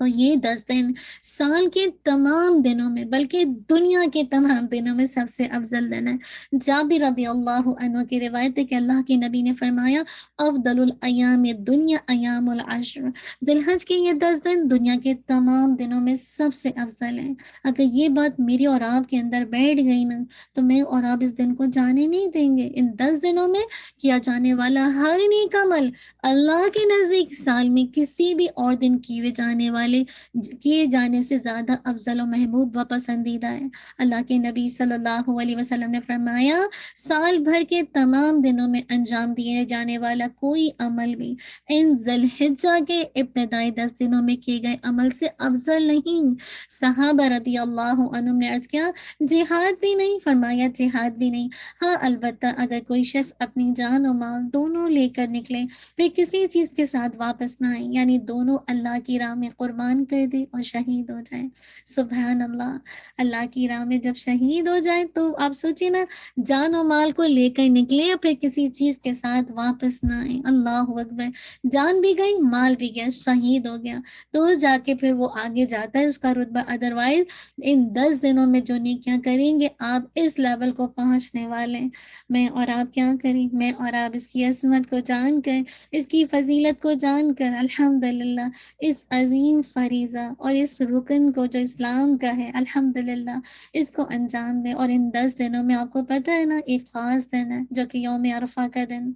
تو یہ 10 دن سال کے تمام دنوں میں بلکہ دنیا کے تمام دنوں میں سب سے افضل دن ہے۔ جابر رضی اللہ عنہ کی روایت ہے کہ اللہ کے نبی نے فرمایا افضل الایام دنیا ایام العشر، ذی الحج کے یہ 10 دن دنیا کے تمام دنوں میں سب سے افضل ہیں۔ اگر یہ بات میری اور آپ کے اندر بیٹھ گئی نا تو میں اور آپ اس دن کو جانے نہیں دیں گے۔ ان 10 دنوں میں کیا جانے والا ہر نیک عمل اللہ کے نزدیک سال میں کسی بھی اور دن کیے جانے سے زیادہ افضل و محبوب و پسندیدہ ہے۔ اللہ کے نبی صلی اللہ علیہ وسلم نے فرمایا سال بھر کے تمام دنوں میں انجام دیے جانے والا کوئی عمل بھی ان ذی الحجہ کے ابتدائی 10 دنوں میں کیے گئے عمل سے افضل نہیں۔ صحابہ رضی اللہ عنہم نے عرض کیا جہاد بھی نہیں؟ فرمایا جہاد بھی نہیں، ہاں البتہ اگر کوئی شخص اپنی جان و مال دونوں لے کر نکلے پھر کسی چیز کے ساتھ واپس نہ آئے، یعنی دونوں اللہ کی راہ میں قربان کر دے اور شہید ہو جائے۔ سبحان اللہ، اللہ کی راہ میں جب شہید ہو جائے تو آپ سوچیں نا، جان و مال کو لے کر نکلے یا پھر کسی چیز کے ساتھ واپس نہ آئے، اللہ اکبر، جان بھی گئی مال بھی گیا، شہید ہو گیا، تو جا کے پھر وہ آگے جاتا ہے اس کا رتبہ۔ ادروائز ان 10 دنوں میں جو نیکیاں کریں گے آپ اس لیول کو پہنچنے والے ہیں۔ میں اور آپ کیا کریں، میں اور آپ اس کی عظمت کو جان کر، اس کی فضیلت کو جان کر الحمدللہ اس عظیم فریضہ اور اس رکن کو جو اسلام کا ہے الحمدللہ اس کو انجام دیں۔ اور ان 10 دنوں میں آپ کو پتہ ہے نا ایک خاص دن ہے جو کہ یوم عرفہ کا دن۔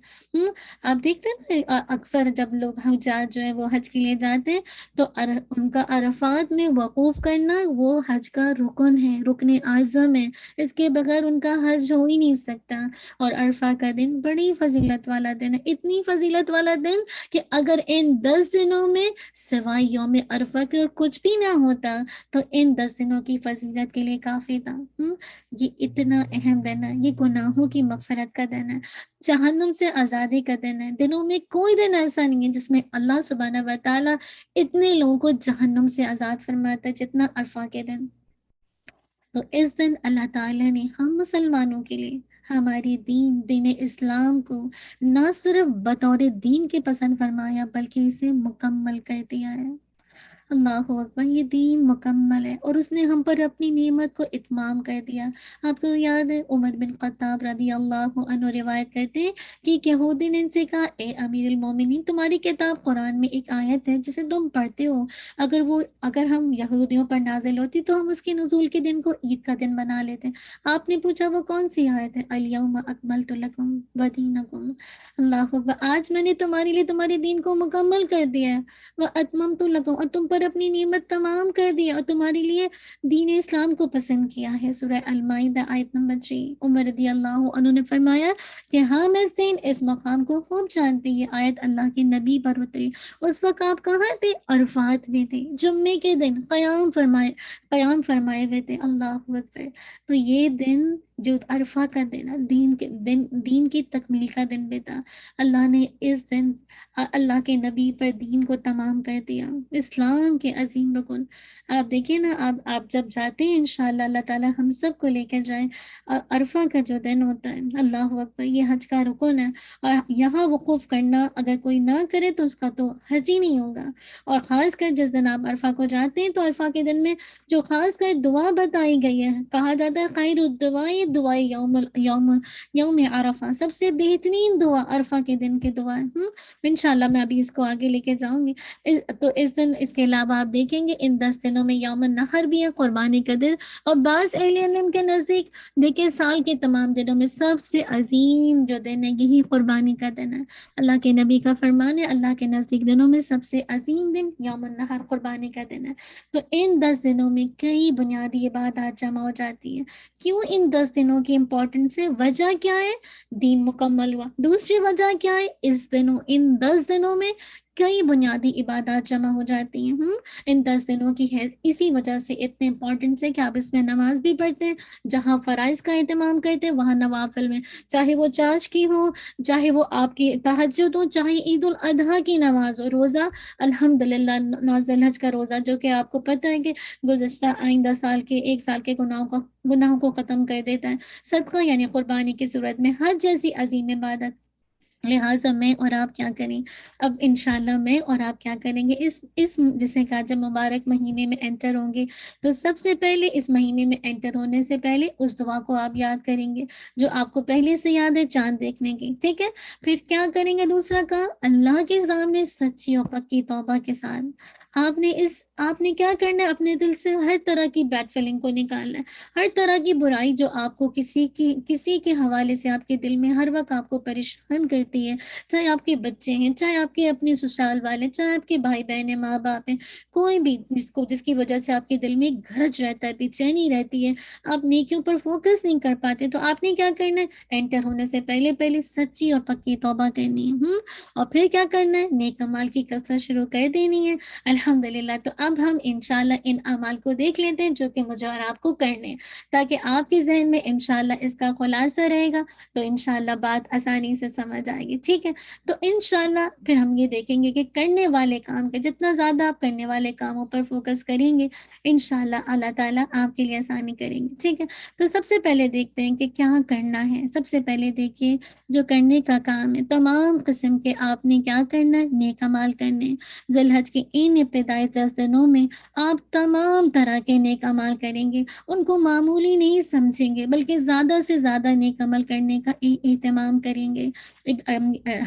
آپ دیکھتے ہیں نا اکثر جب لوگ حجاج جو ہے وہ حج کے لیے جاتے ہیں تو ان کا عرفات میں وقوف کرنا وہ حج کا رکن ہے، رکن اعظم ہے، اس کے بغیر ان کا حج ہو ہی نہیں سکتا۔ اور عرفہ کا دن بڑی فضیلت والا دن ہے، اتنی فضیلت والا دن کہ اگر ان 10 دنوں میں سوائے یوم عرفہ کے کچھ بھی نہ ہوتا تو ان 10 دنوں کی فضیلت کے لیے کافی تھا۔ یہ اتنا اہم دن ہے، یہ گناہوں کی مغفرت کا دن ہے، جہنم سے آزادی کا دن ہے۔ دنوں میں کوئی دن ایسا نہیں ہے جس میں اللہ سبحانہ و تعالیٰ اتنے لوگوں کو جہنم سے آزاد فرماتا ہے جتنا عرفہ کے دن۔ تو اس دن اللہ تعالیٰ نے ہم مسلمانوں کے لیے ہماری دین اسلام کو نہ صرف بطور دین کے پسند فرمایا بلکہ اسے مکمل کر دیا ہے۔ اللہ اکبر، یہ دین مکمل ہے اور اس نے ہم پر اپنی نعمت کو اتمام کر دیا۔ آپ کو یاد ہے عمر بن خطاب رضی اللہ عنہ روایت کرتے ہیں کہ ایک یہودی نے ان سے کہا اے امیر المومنین، تمہاری کتاب قرآن میں ایک آیت ہے جسے تم پڑھتے ہو، اگر ہم یہودیوں پر نازل ہوتی تو ہم اس کے نزول کے دن کو عید کا دن بنا لیتے۔ آپ نے پوچھا وہ کون سی آیت ہے؟ الیوم اکملت لکم ودینکم، اللہ اکبر، آج میں نے تمہارے لیے تمہارے دین کو مکمل کر دیا ہے، وَأَتْمَمْتُ لَكُمْ، اور تم پر اپنی نعمت تمام کر دیا اور تمہارے لیے دین اسلام کو پسند کیا ہے۔ سورہ المائدہ آیت نمبر 3۔ عمر رضی اللہ عنہ نے فرمایا کہ ہاں میں اس مقام کو خوب جانتی، یہ آیت اللہ کے نبی پر اتری، اس وقت آپ کہاں تھے؟ عرفات میں تھے، جمعے کے دن قیام فرمائے ہوئے تھے، اللہ اکبر۔ تو یہ دن جو عرفہ کا دن ہے، دین کی تکمیل کا دن بھی تھا۔ اللہ نے اس دن اللہ کے نبی پر دین کو تمام کر دیا، اسلام کے عظیم رکن۔ آپ دیکھیں نا، آپ جب جاتے ہیں انشاءاللہ اللہ تعالی ہم سب کو لے کر جائیں، عرفہ کا جو دن ہوتا ہے اللہ اکبر، یہ حج کا رکن ہے، اور یہاں وقوف کرنا اگر کوئی نہ کرے تو اس کا تو حج ہی نہیں ہوگا۔ اور خاص کر جس دن آپ عرفہ کو جاتے ہیں تو عرفہ کے دن میں جو خاص کر دعا بتائی گئی ہے، کہا جاتا ہے خیر الدعاء دعاء یوم عرفہ، سب سے بہترین دعا عرفہ کے دن کی دعا ہے۔ انشاءاللہ میں ابھی اس کو آگے لے کے جاؤں گی۔ تو اس دن، اس کے علاوہ آپ دیکھیں گے ان 10 دنوں میں یوم النحر بھی ہے، قربانی کا دن، اور بعض اہل علم کے نزدیک دیکھیں سال کے تمام دنوں میں سب سے عظیم جو دن ہے یہی قربانی کا دن ہے۔ اللہ کے نبی کا فرمان ہے اللہ کے نزدیک دنوں میں سب سے عظیم دن یوم النحر قربانی کا دن ہے۔ تو ان 10 دنوں میں کئی بنیادی عبادات جمع ہو جاتی ہیں۔ کیوں ان 10 دنوں کی امپورٹنس ہے؟ وجہ کیا ہے؟ دین مکمل ہوا۔ دوسری وجہ کیا ہے؟ ان 10 دنوں میں کئی بنیادی عبادات جمع ہو جاتی ہیں۔ ان 10 دنوں کی ہے اسی وجہ سے اتنے امپورٹنس ہے کہ آپ اس میں نماز بھی پڑھتے ہیں، جہاں فرائض کا اہتمام کرتے ہیں وہاں نوافل میں، چاہے وہ چاش کی ہو، چاہے وہ آپ کی تہجد ہو، چاہے عید الاضحیٰ کی نماز ہو، روزہ الحمدللہ 9 ذی الحج کا روزہ جو کہ آپ کو پتہ ہے کہ گزشتہ آئندہ سال کے 1 سال کے گناہوں کو ختم کر دیتا ہے، صدقہ یعنی قربانی کی صورت میں، حج جیسی عظیم عبادت لہٰذا میں اور آپ کیا کریں، اب انشاءاللہ میں اور آپ کیا کریں گے، اس جسے کہا جب مبارک مہینے میں انٹر ہوں گے تو سب سے پہلے اس مہینے میں انٹر ہونے سے پہلے اس دعا کو آپ یاد کریں گے جو آپ کو پہلے سے یاد ہے چاند دیکھنے کی، ٹھیک ہے؟ پھر کیا کریں گے، دوسرا کام اللہ کے سامنے سچی اور پکی توبہ کے ساتھ آپ نے کیا کرنا ہے، اپنے دل سے ہر طرح کی بیڈ فیلنگ کو نکالنا ہے، ہر طرح کی برائی جو آپ کو کسی کے حوالے سے آپ کے دل میں ہر وقت آپ کو پریشان کرتی ہے، چاہے آپ کے بچے ہیں، چاہے آپ کے اپنے سسرال والے، چاہے آپ کے بھائی بہن ہیں، ماں باپ ہیں، کوئی بھی جس کی وجہ سے آپ کے دل میں ایک گھرج رہتا ہے، بے چینی رہتی ہے، آپ نیکیوں پر فوکس نہیں کر پاتے، تو آپ نے کیا کرنا ہے، انٹر ہونے سے پہلے سچی اور پکی توبہ کرنی ہے، اور پھر کیا کرنا ہے، نیک امال کی کثرت شروع کر دینی ہے۔ الحمدللہ، تو اب ہم انشاءاللہ ان اعمال کو دیکھ لیتے ہیں جو کہ مجھے اور آپ کو کرنے ہیں، تاکہ آپ کے ذہن میں انشاءاللہ اس کا خلاصہ رہے گا، تو انشاءاللہ بات آسانی سے سمجھ آئے گی، ٹھیک ہے؟ تو انشاءاللہ پھر ہم یہ دیکھیں گے کہ کرنے والے کام کے جتنا زیادہ آپ کرنے والے کاموں پر فوکس کریں گے، انشاءاللہ اللہ تعالیٰ آپ کے لیے آسانی کریں گے، ٹھیک ہے؟ تو سب سے پہلے دیکھتے ہیں کہ کیا کرنا ہے۔ سب سے پہلے دیکھیے جو کرنے کا کام ہے، تمام قسم کے آپ نے کیا کرنا ہے، نیک عمال کرنے ہیں۔ ذی الحج کے ان ابتدائی 10 دنوں میں آپ تمام طرح کے نیک عمال کریں گے، ان کو معمولی نہیں سمجھیں گے، بلکہ زیادہ سے زیادہ نیک عمل کرنے کا اہتمام کریں گے۔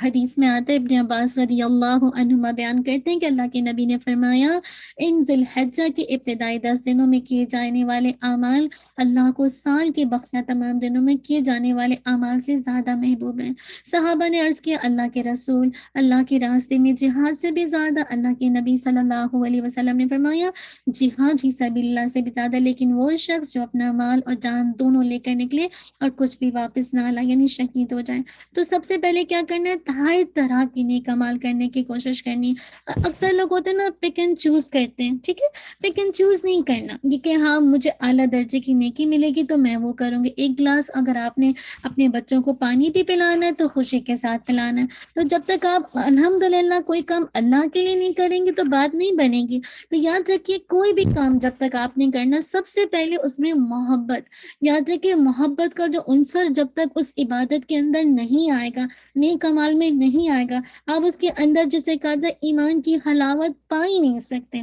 حدیث میں آتا ہے، ابن عباس رضی اللہ عنہما بیان کرتے ہیں کہ اللہ کے نبی نے فرمایا، ان ذی الحجہ کے ابتدائی 10 دنوں میں کیے جانے والے اعمال اللہ کو سال کے بقیہ تمام دنوں میں کیے جانے والے اعمال سے زیادہ محبوب ہیں۔ صحابہ نے عرض کیا، اللہ کے رسول، اللہ کے راستے میں جہاد سے بھی زیادہ؟ اللہ کے نبی صلی اللہ علیہ وسلم نے فرمایا، جہاد فی سبیل اللہ سے بھی زیادہ، لیکن وہ شخص جو اپنا مال اور جان دونوں لے کر نکلے اور کچھ بھی واپس نہ لائے، یعنی شہید ہو جائے۔ تو سب سے پہلے کیا کرنا ہے، ہر طرح کی نیک عمال کرنے کی کوشش کرنی۔ اکثر لوگ ہوتے ہیں نا، پک اینڈ چوز کرتے ہیں، ٹھیک ہے؟ پک اینڈ چوز نہیں کرنا، یہ کہ ہاں مجھے اعلیٰ درجے کی نیکی ملے گی تو میں وہ کروں گی۔ ایک گلاس اگر آپ نے اپنے بچوں کو پانی بھی پلانا ہے تو خوشی کے ساتھ پلانا ہے، تو جب تک آپ الحمدللہ کوئی کام اللہ کے لیے نہیں کریں گے تو بات نہیں بنے گی۔ تو یاد رکھیے، کوئی بھی کام جب تک آپ نے کرنا، سب سے پہلے اس میں محبت، یاد رکھیے محبت کا جو عنصر جب تک اس عبادت کے اندر نہیں آئے گا، نیک عمال میں نہیں آئے گا، آپ اس کے اندر جسے کہا جائے ایمان کی حلاوت پا ہی نہیں سکتے،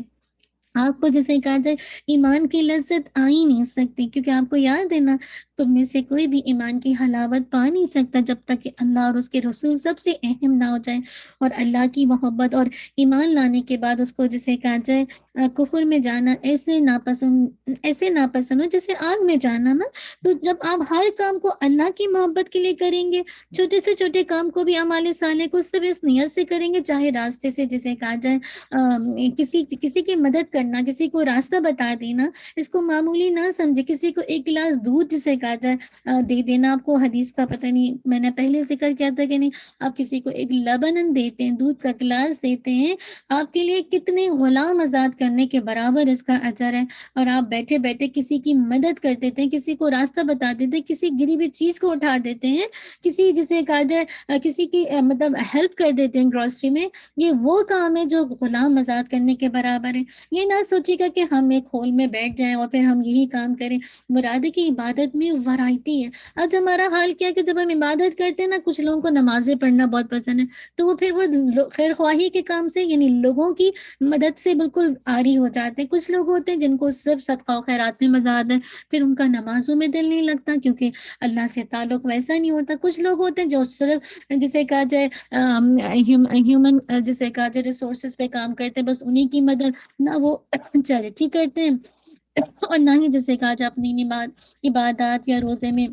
آپ کو جسے کہا جائے ایمان کی لذت آ ہی نہیں سکتی، کیونکہ آپ کو یاد ہے نا، تم میں سے کوئی بھی ایمان کی حلاوت پا نہیں سکتا جب تک کہ اللہ اور اس کے رسول سب سے اہم نہ ہو جائے، اور اللہ کی محبت اور ایمان لانے کے بعد اس کو جسے کہا جائے کفر میں جانا ایسے ناپسند ہو جیسے آگ میں جانا نا۔ تو جب آپ ہر کام کو اللہ کی محبت کے لیے کریں گے، چھوٹے سے چھوٹے کام کو بھی اعمال صالح کو صرف اس نیت سے کریں گے، چاہے راستے سے جسے کہا جائے کسی کی مدد کرنا، کسی کو راستہ بتا دینا، اس کو معمولی نہ سمجھے، کسی کو ایک گلاس دودھ جسے کہا جائے دے دینا۔ آپ کو حدیث کا پتہ نہیں میں نے پہلے ذکر کیا تھا کہ نہیں، آپ کسی کو ایک لبن دیتے ہیں، دودھ کا گلاس دیتے ہیں، آپ کے لیے کتنے غلام آزاد کرنے کے برابر اس کا اجر ہے۔ اور آپ بیٹھے بیٹھے کسی کی مدد کر دیتے ہیں، کسی کو راستہ بتا دیتے ہیں، کسی گری ہوئی چیز کو اٹھا دیتے ہیں، کسی جسے کہا جائے کسی کی مطلب ہیلپ کر دیتے ہیں گروسری میں، یہ وہ کام ہے جو غلام آزاد کرنے کے برابر ہے۔ یہ نہ سوچے گا کہ ہم ایک ہول میں بیٹھ جائیں اور پھر ہم یہی کام کریں، مراد کی عبادت میں ورائٹی ہے۔ آج ہمارا حال کیا ہے کہ جب ہم عبادت کرتے ہیں نا، کچھ لوگوں کو نمازیں پڑھنا بہت پسند ہے، تو وہ پھر وہ خیر خواہی کے کام سے، یعنی لوگوں کی مدد سے بالکل عاری ہو جاتے ہیں۔ کچھ لوگ ہوتے ہیں جن کو صرف صدقہ و خیرات میں مزہ آتا ہے، پھر ان کا نمازوں میں دل نہیں لگتا کیونکہ اللہ سے تعلق ویسا نہیں ہوتا۔ کچھ لوگ ہوتے ہیں جو صرف جسے کہا جائے ہیومن جسے کہا جائے ریسورسز پہ کام کرتے ہیں، بس انہی کی مدد، نہ وہ چیریٹی کرتے ہیں اور نہ ہی جسے کہا جائے اپنی عبادات یا روزے میں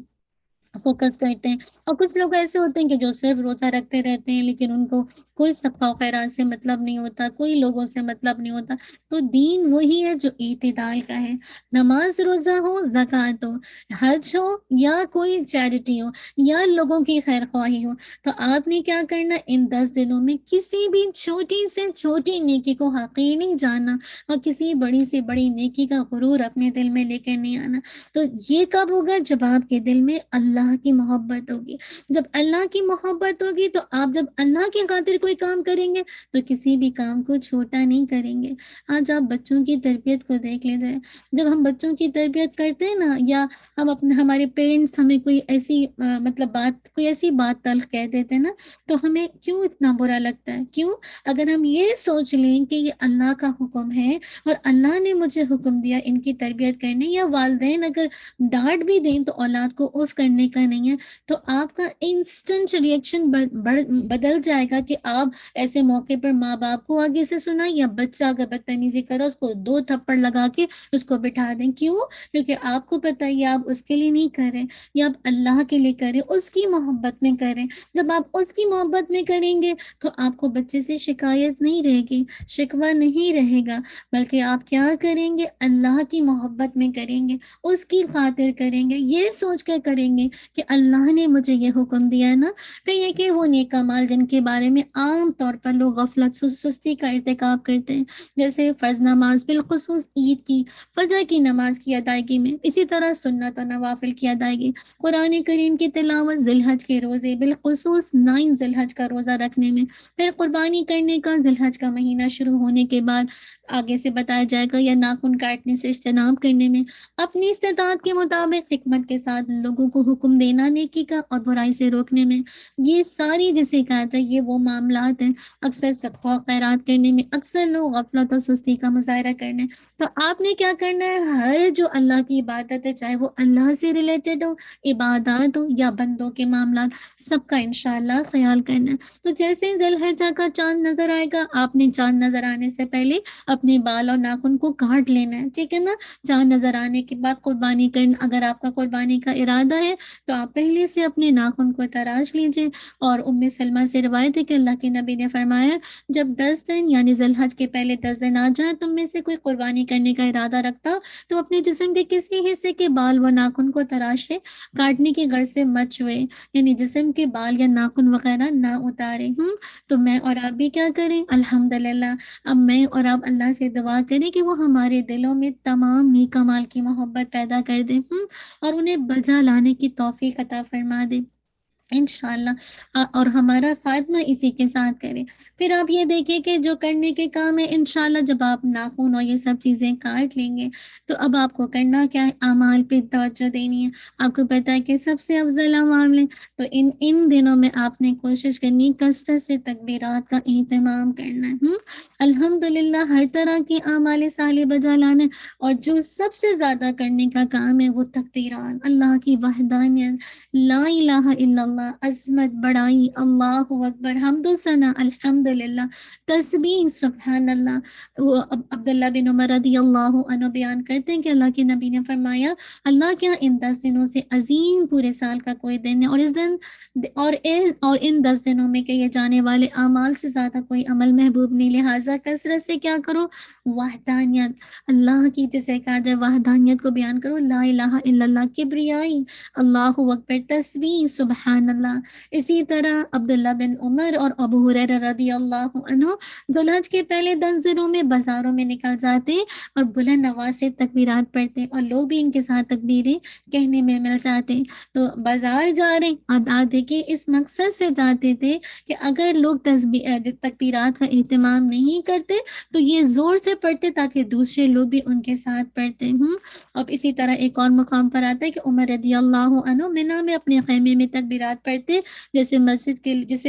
فوکس کرتے ہیں۔ اور کچھ لوگ ایسے ہوتے ہیں کہ جو صرف روزہ رکھتے رہتے ہیں، لیکن ان کو کوئی صدقہ و خیرات سے مطلب نہیں ہوتا، کوئی لوگوں سے مطلب نہیں ہوتا۔ تو دین وہی ہے جو اعتدال کا ہے، نماز روزہ ہو، زکوٰۃ ہو، حج ہو، یا کوئی چیریٹی ہو، یا لوگوں کی خیر خواہی ہو، تو آپ نے کیا کرنا، ان 10 دنوں میں کسی بھی چھوٹی سے چھوٹی نیکی کو حقیر نہیں جاننا، اور کسی بڑی سے بڑی نیکی کا غرور اپنے دل میں لے کے نہیں آنا۔ تو یہ کب ہوگا، جب آپ کے دل میں اللہ اللہ کی محبت ہوگی. جب اللہ کی محبت ہوگی تو آپ جب اللہ کی خاطر کوئی کام کریں گے تو کسی بھی کام کو چھوٹا نہیں کریں گے. آج آپ بچوں کی تربیت کو دیکھ لیجیے. جب ہم بچوں کی تربیت کرتے ہیں نا، یا ہم اپنے ہمارے پیرنٹس ہمیں کوئی ایسی مطلب کوئی ایسی بات تلخ کہہ دیتے ہیں نا، تو ہمیں کیوں اتنا برا لگتا ہے؟ کیوں؟ اگر ہم یہ سوچ لیں کہ یہ اللہ کا حکم ہے اور اللہ نے مجھے حکم دیا ان کی تربیت کرنے، یا والدین اگر ڈانٹ بھی دیں تو اولاد کو اف کرنے کا نہیں ہے، تو آپ کا انسٹنٹ ریئیکشن بدل جائے گا کہ آپ ایسے موقع پر ماں باپ کو آگے سے سنائیں، یا بچہ اگر بدتمیزی کرو اس کو 2 تھپڑ لگا کے اس کو بٹھا دیں. کیوں؟ کیونکہ آپ کو پتہ ہے آپ اس کے لیے نہیں کر رہے، یا آپ اللہ کے لیے کریں، اس کی محبت میں کریں. جب آپ اس کی محبت میں کریں گے تو آپ کو بچے سے شکایت نہیں رہے گی، شکوہ نہیں رہے گا، بلکہ آپ کیا کریں گے؟ اللہ کی محبت میں کریں گے، اس کی خاطر کریں گے، یہ سوچ کر کریں گے کہ اللہ نے مجھے یہ حکم دیا ہے نا. پھر یہ کہ وہ نیک اعمال جن کے بارے میں عام طور پر لوگ غفلت سستی کا ارتکاب کرتے ہیں، جیسے فرض نماز، بالخصوص عید کی فجر کی نماز کی ادائیگی میں، اسی طرح سنت و نوافل کی ادائیگی، قرآن کریم کی تلاوت، ذی الحج کے روزے، بالخصوص 9 ذی الحج کا روزہ رکھنے میں، پھر قربانی کرنے کا ذی الحج کا مہینہ شروع ہونے کے بعد آگے سے بتایا جائے گا، یا ناخن کاٹنے سے اجتناب کرنے میں، اپنی استطاعت کے مطابق حکمت کے ساتھ لوگوں کو حکم دینا نیکی کا اور برائی سے روکنے میں. یہ ساری جسے کہا جائے یہ وہ معاملات ہیں. اکثر صدقہ و خیرات کرنے میں اکثر لوگ غفلت اور سستی کا مظاہرہ کرنے. تو آپ نے کیا کرنا ہے؟ ہر جو اللہ کی عبادت ہے، چاہے وہ اللہ سے ریلیٹڈ ہو، عبادات ہو یا بندوں کے معاملات، سب کا انشاءاللہ خیال کرنا ہے. تو جیسے ہی ذی الحجہ کا چاند نظر آئے گا، آپ نے چاند نظر آنے سے پہلے اپنے بال اور ناخن کو کاٹ لینا ہے، ٹھیک ہے نا. چاند نظر آنے کے بعد قربانی کرنا، اگر آپ کا قربانی کا ارادہ ہے تو آپ پہلے سے اپنے ناخن کو تراش لیجئے. اور ام سلمہ سے روایت ہے کہ اللہ کے نبی نے فرمایا، جب 10 دن یعنی ذی الحج کے پہلے 10 دن آ جائیں، تم میں سے کوئی قربانی کرنے کا ارادہ رکھتا تو اپنے جسم کے کسی حصے کے بال و ناخن کو تراشے، کاٹنے کی غرض سے مت چھوئے، یعنی جسم کے بال یا ناخن وغیرہ نہ اتارے. تو میں اور آپ بھی کیا کریں؟ الحمدللہ اب میں اور آپ اللہ سے دعا کریں کہ وہ ہمارے دلوں میں تمام نیک اعمال کی محبت پیدا کر دے، اور انہیں بجا لانے کی توفیق عطا فرما دے انشاءاللہ، اور ہمارا خاتمہ اسی کے ساتھ کرے. پھر آپ یہ دیکھیں کہ جو کرنے کے کام ہے انشاءاللہ، جب آپ ناخن اور یہ سب چیزیں کاٹ لیں گے تو اب آپ کو کرنا کیا ہے؟ اعمال پہ توجہ دینی ہے. آپ کو پتہ ہے کہ سب سے افضل اعمال ہیں، تو ان دنوں میں آپ نے کوشش کرنی کثرت سے تکبیرات کا اہتمام کرنا ہے. الحمدللہ ہر طرح کی اعمال صالح بجا لانا، اور جو سب سے زیادہ کرنے کا کام ہے وہ تکبیرات، اللہ کی وحدانیت، لا الہ الا اللہ، عظمت، بڑائی، اللہ اکبر، حمد و ثنا، الحمدللہ، تسبیح، سبحان اللہ. وہ عبداللہ بن عمر رضی اللہ عنہ بیان کرتے ہیں کہ اللہ کے نبی نے فرمایا، اللہ کیا ان 10 دنوں سے عظیم پورے سال کا کوئی دن ہے، اور اس دن اور ان 10 دنوں میں کہے جانے والے اعمال سے زیادہ کوئی عمل محبوب نہیں. لہٰذا کثرت سے کیا کرو؟ وحدانیت، اللہ کی جسے کہا جائے وحدانیت کو بیان کرو، لا الہ الا اللہ، کبریائی، اللہ اکبر، تسبیح، سبحان اللہ. اسی طرح عبداللہ بن عمر اور ابو ہریرہ رضی اللہ عنہ ذی الحج کے پہلے 10 دنوں میں بازاروں میں نکل جاتے اور بلند آواز سے تکبیرات پڑھتے، اور لوگ بھی ان کے ساتھ تکبیریں کہنے میں مل جاتے. تو بازار جا رہے اب آپ دیکھیے اس مقصد سے جاتے تھے کہ اگر لوگ تکبیرات کا اہتمام نہیں کرتے تو یہ زور سے پڑھتے تاکہ دوسرے لوگ بھی ان کے ساتھ پڑھتے. اب اسی طرح ایک اور مقام پر آتا ہے کہ عمر رضی اللہ عنہ منا میں اپنے خیمے میں تکبیرات پڑھتے، جسے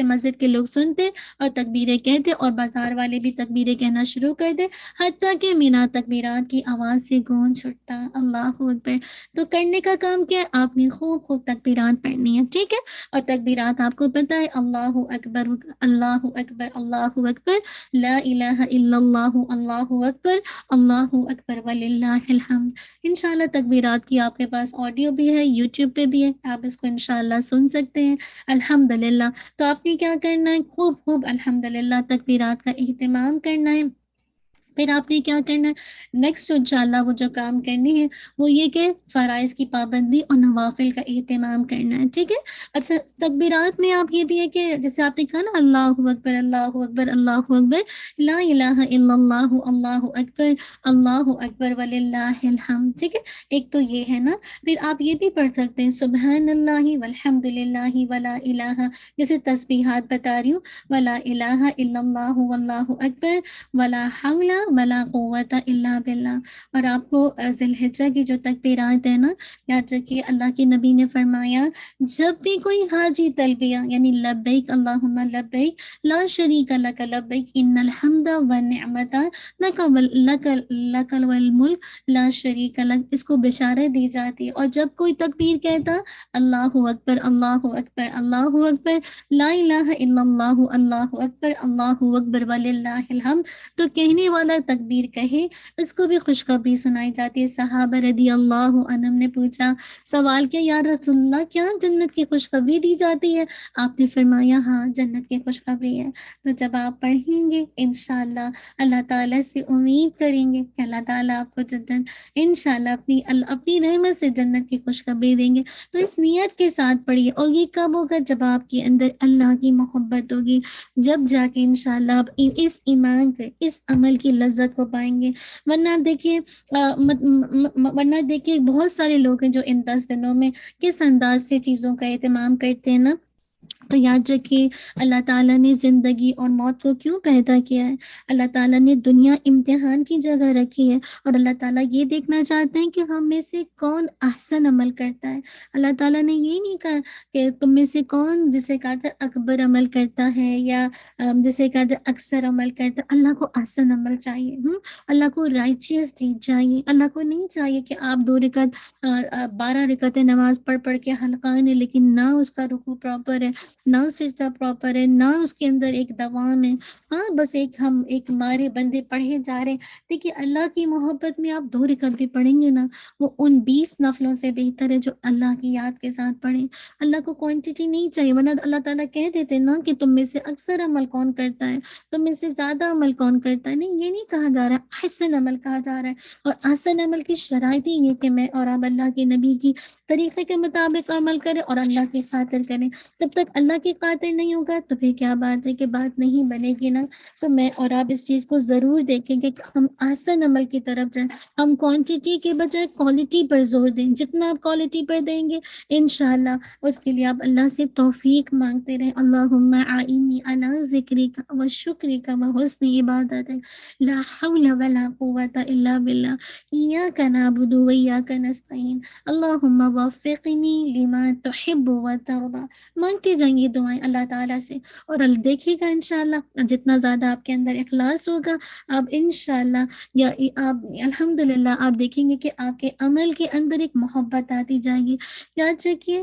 مسجد کے لوگ سنتے اور تکبیریں کہتے، اور بازار والے بھی تکبیریں کہنا شروع کر دے، حتیٰ کہ مینا تکبیرات کی آواز سے گونج چھٹتا. اللہ اکبر. تو کرنے کا کام کیا ہے؟ آپ نے خوب خوب تکبیرات پڑھنی ہے، ٹھیک ہے. اور تکبیرات آپ کو پتہ ہے، اللہ اکبر، اللہ اکبر، اللہ اکبر، لا الہ الا اللہ، اللہ اکبر، اللہ اکبر، وللہ الحمد. انشاءاللہ تکبیرات کی آپ کے پاس آڈیو بھی ہے، یوٹیوب پہ بھی ہے، آپ اس کو انشاءاللہ سن سکتے ہیں. الحمدللہ. تو آپ نے کیا کرنا ہے؟ خوب خوب الحمدللہ تکبیرات کا اہتمام کرنا ہے. پھر آپ نے کیا کرنا ہے نیکسٹ انشاءاللہ، وہ جو کام کرنے ہیں وہ یہ کہ فرائض کی پابندی اور نوافل کا اہتمام کرنا ہے، ٹھیک ہے۔ اچھا، تکبیرات میں آپ یہ بھی ہے کہ جیسے آپ نے کہا نا اللہ اکبر اللہ اکبر اللہ اکبر، لا الہ الا اللہ اللہ اکبر اللہ اکبر وللہ الحمد، ٹھیک ہے، ایک تو یہ ہے نا۔ پھر آپ یہ بھی پڑھ سکتے ہیں سبحان اللہ والحمد للہ ولا الہ، جیسے تسبیحات بتا رہی ہوں، ولا الہ الا اللہ واللہ اکبر ولا حول ولا قوت الا باللہ۔ اور آپ کو ذی الحجہ کی جو تکبیرات ہیں نا، یاد رکھیے اللہ کے نبی نے فرمایا جب بھی کوئی حاجی تلبیہ یعنی لبیک اللہم لبیک لا شریک لک لبیک ان الحمد والنعمت لک والملک لا شریک لک، اس کو بشارت دی جاتی ہے۔ اور جب کوئی تکبیر کہتا اللہ اکبر اللہ اکبر اللہ اکبر لا الہ الا اللہ اللہ اکبر اللہ اکبر وللہ الحمد، تو کہنے والا تکبیر کہے، اس کو بھی خوشخبری سنائی جاتی ہے۔ صحابہ رضی اللہ عنہم نے پوچھا، سوال کیا یا رسول اللہ کیا جنت کی خوشخبری دی جاتی ہے؟ آپ نے فرمایا ہاں جنت کی خوشخبری ہے۔ تو جب آپ پڑھیں گے انشاءاللہ اللہ تعالیٰ سے امید کریں گے کہ اللہ تعالیٰ آپ کو جنت انشاءاللہ اپنی رحمت سے جنت کی خوشخبری دیں گے، تو اس نیت کے ساتھ پڑھیے۔ اور یہ کب ہوگا؟ جب آپ کے اندر اللہ کی محبت ہوگی، جب جا کے انشاءاللہ آپ اس ایمان کے اس عمل کی لذت کو پائیں گے۔ ورنہ دیکھیے بہت سارے لوگ ہیں جو ان 10 دنوں میں کس انداز سے چیزوں کا اہتمام کرتے ہیں نا۔ تو یاد رکھیے اللہ تعالیٰ نے زندگی اور موت کو کیوں پیدا کیا ہے؟ اللہ تعالیٰ نے دنیا امتحان کی جگہ رکھی ہے، اور اللہ تعالیٰ یہ دیکھنا چاہتے ہیں کہ ہم میں سے کون احسن عمل کرتا ہے۔ اللہ تعالیٰ نے یہ نہیں کہا کہ تم میں سے کون جسے کہا جائے اکبر عمل کرتا ہے یا جسے کہا جائے اکثر عمل کرتا ہے۔ اللہ کو احسن عمل چاہیے، اللہ کو رائچیس ڈیڈ چاہیے۔ اللہ کو نہیں چاہیے کہ آپ 12 رکعتیں نماز پڑھ کے حلقان ہے، لیکن نہ اس کا رکوع پراپر ہے، نہ سجدہ پراپر ہے، نہ اس کے اندر ایک دوام ہے، ہاں بس ہم ایک مارے بندے پڑھے جا رہے ہیں۔ دیکھیے اللہ کی محبت میں آپ 2 رکعت بھی پڑھیں گے نا، وہ ان 20 نفلوں سے بہتر ہے جو اللہ کی یاد کے ساتھ پڑھیں۔ اللہ کو کوانٹٹی نہیں چاہیے، ورنہ اللہ تعالیٰ کہہ دیتے نا کہ تم میں سے اکثر عمل کون کرتا ہے، تم میں سے زیادہ عمل کون کرتا ہے۔ نہیں، یہ نہیں کہا جا رہا ہے، احسن عمل کہا جا رہا ہے۔ اور احسن عمل کی شرائط ہی یہ کہ میں اور آپ اللہ کے نبی کی طریقے کے مطابق عمل کریں اور اللہ کی خاطر کریں۔ جب تک اللہ کی خاطر نہیں ہوگا تو پھر کیا بات ہے کہ بات نہیں بنے گی نا۔ تو میں اور آپ اس چیز کو ضرور دیکھیں گے کہ ہم احسن عمل کی طرف جائیں، ہم کوانٹٹی کے بجائے کوالٹی پر زور دیں۔ جتنا آپ کوالٹی پر دیں گے انشاءاللہ اس کے لیے آپ اللہ سے توفیق مانگتے رہیں۔ اللہم اعنی علی ذکرک و شکرک و حسن عبادتک لا حول ولا قوت الا باللہ ایاک نعبد و ایاک نستعین اللہم وفقنی لما تحب و ترضی۔ مانگتے جائیں گے دعائیں اللہ تعالیٰ سے، اور دیکھیے گا انشاءاللہ جتنا زیادہ آپ کے اندر اخلاص ہوگا، آپ انشاءاللہ یا آپ الحمدللہ آپ دیکھیں گے کہ آپ کے عمل کے اندر ایک محبت آتی جائے گی۔ یاد رکھیے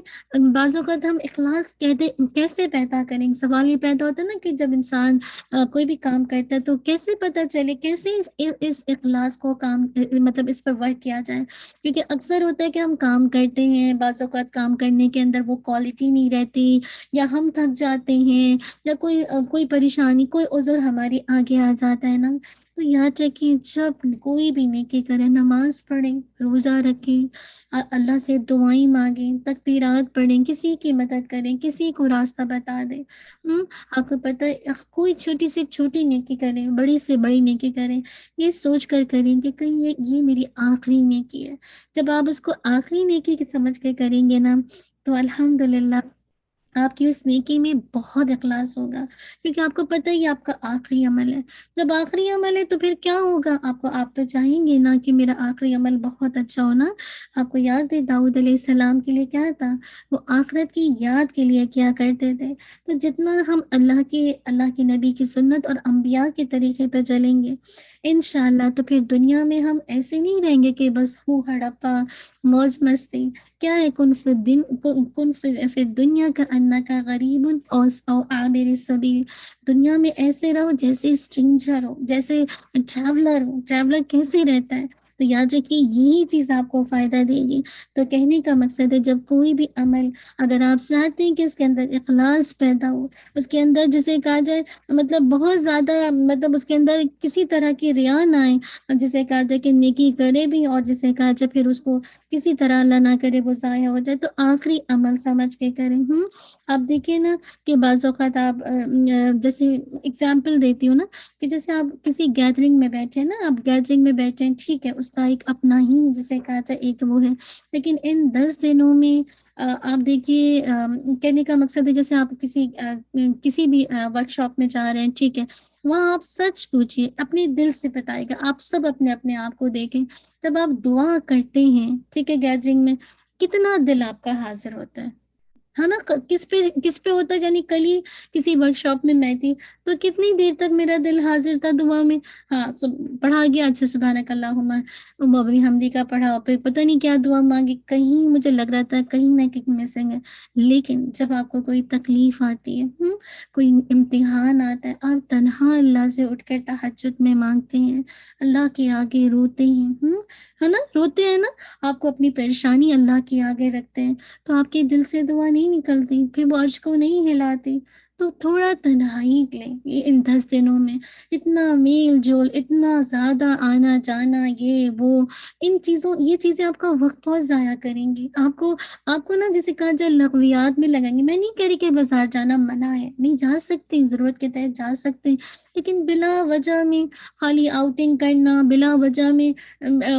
بعض اوقات ہم اخلاص کیسے پیدا کریں، سوال یہ پیدا ہوتا ہے نا کہ جب انسان کوئی بھی کام کرتا ہے تو کیسے پتہ چلے، کیسے اس اخلاص کو مطلب اس پر ورک کیا جائے۔ کیونکہ اکثر ہوتا ہے کہ ہم کام کرتے ہیں، بعض اوقات کام کرنے کے اندر وہ کوالٹی نہیں رہتی، یا ہم تھک جاتے ہیں، یا کوئی پریشانی کوئی عذر ہماری آگے آ جاتا ہے نا۔ تو یاد رکھیں جب کوئی بھی نیکی کریں، نماز پڑھیں، روزہ رکھیں، اللہ سے دعائیں مانگیں، تکبیرات پڑھیں، کسی کی مدد کریں، کسی کو راستہ بتا دیں۔ آپ کو پتہ ہے کوئی چھوٹی سے چھوٹی نیکی کریں، بڑی سے بڑی نیکی کریں، یہ سوچ کر کریں کہ کہیں یہ میری آخری نیکی ہے۔ جب آپ اس کو آخری نیکی کی سمجھ کے کریں گے نا تو الحمدللہ آپ کی اس نیکی میں بہت اخلاص ہوگا، کیونکہ آپ کو پتہ ہے یہ آپ کا آخری عمل ہے۔ جب آخری عمل ہے تو پھر کیا ہوگا، آپ تو چاہیں گے نا کہ میرا آخری عمل بہت اچھا ہونا۔ آپ کو یاد ہے داؤد علیہ السلام کے لیے کیا تھا، وہ آخرت کی یاد کے لیے کیا کرتے تھے۔ تو جتنا ہم اللہ کے نبی کی سنت اور انبیاء کے طریقے پہ چلیں گے انشاءاللہ، تو پھر دنیا میں ہم ایسے نہیں رہیں گے کہ بس ہو ہڑپا موج مستی۔ کیا ہے کن فی الدنیا کا انکا غریب او عابر السبیل، دنیا میں ایسے رہو جیسے اسٹرینجر ہو، جیسے ٹریولر ہو۔ ٹریولر کیسے رہتا ہے، تو یاد رکھیے یہی چیز آپ کو فائدہ دے گی. تو کہنے کا مقصد ہے جب کوئی بھی عمل اگر آپ چاہتے ہیں کہ اس کے اندر اخلاص پیدا ہو، اس کے اندر جسے کہا جائے مطلب بہت زیادہ مطلب اس کے اندر کسی طرح کی ریا نہ آئے، جسے کہا جائے کہ نیکی کرے بھی اور جسے کہا جائے پھر اس کو کسی طرح اللہ نہ کرے وہ ضائع ہو جائے، تو آخری عمل سمجھ کے کریں. آپ دیکھیے نا کہ بعض اوقات آپ جیسے اگزامپل دیتی ہوں نا کہ جیسے آپ کسی گیدرنگ میں بیٹھے نا، آپ گیدرنگ میں بیٹھے ہیں، ٹھیک ہے، اس کا ایک اپنا ہی جسے کہا جائے ایک وہ ہے، لیکن ان 10 دنوں میں آپ دیکھیے کہنے کا مقصد ہے جیسے آپ کسی بھی ورک شاپ میں جا رہے ہیں، ٹھیک ہے، وہاں آپ سچ پوچھیے، اپنے دل سے بتائے گا، آپ سب اپنے اپنے آپ کو دیکھیں، جب آپ دعا کرتے ہیں ٹھیک ہے گیدرنگ میں، کتنا دل آپ کا حاضر ہوتا ہے نا. کس پہ ہوتا ہے، یعنی کل ہی کسی ورک شاپ میں میں تھی تو کتنی دیر تک میرا دل حاضر تھا دعا میں. ہاں پڑھا گیا، اچھا سبحانک اللہم وبی حمدی کا پڑھا، پھر پتہ نہیں کیا دعا مانگی، کہیں مجھے لگ رہا تھا کہیں نہ کہیں مسنگ ہے. لیکن جب آپ کو کوئی تکلیف آتی ہے، کوئی امتحان آتا ہے، آپ تنہا اللہ سے اٹھ کر تہجد میں مانگتے ہیں، اللہ کے آگے روتے ہیں، ہے نا، روتے ہیں نا، آپ کو اپنی پریشانی اللہ کے آگے رکھتے ہیں، تو آپ کے دل سے دعا نہیں نکلتی، پھر وہ عرش کو نہیں ہلاتی. تو تھوڑا تنہائی لیں یہ ان 10 دنوں میں، اتنا میل جول، اتنا زیادہ آنا جانا، یہ چیزیں آپ کا وقت بہت ضائع کریں گی. آپ کو نا جسے کہا جائے لغویات میں لگائیں گے. میں نہیں کہہ رہی کہ بازار جانا منع ہے، نہیں جا سکتے، ضرورت کے تحت جا سکتے ہیں، لیکن بلا وجہ میں خالی آؤٹنگ کرنا، بلا وجہ میں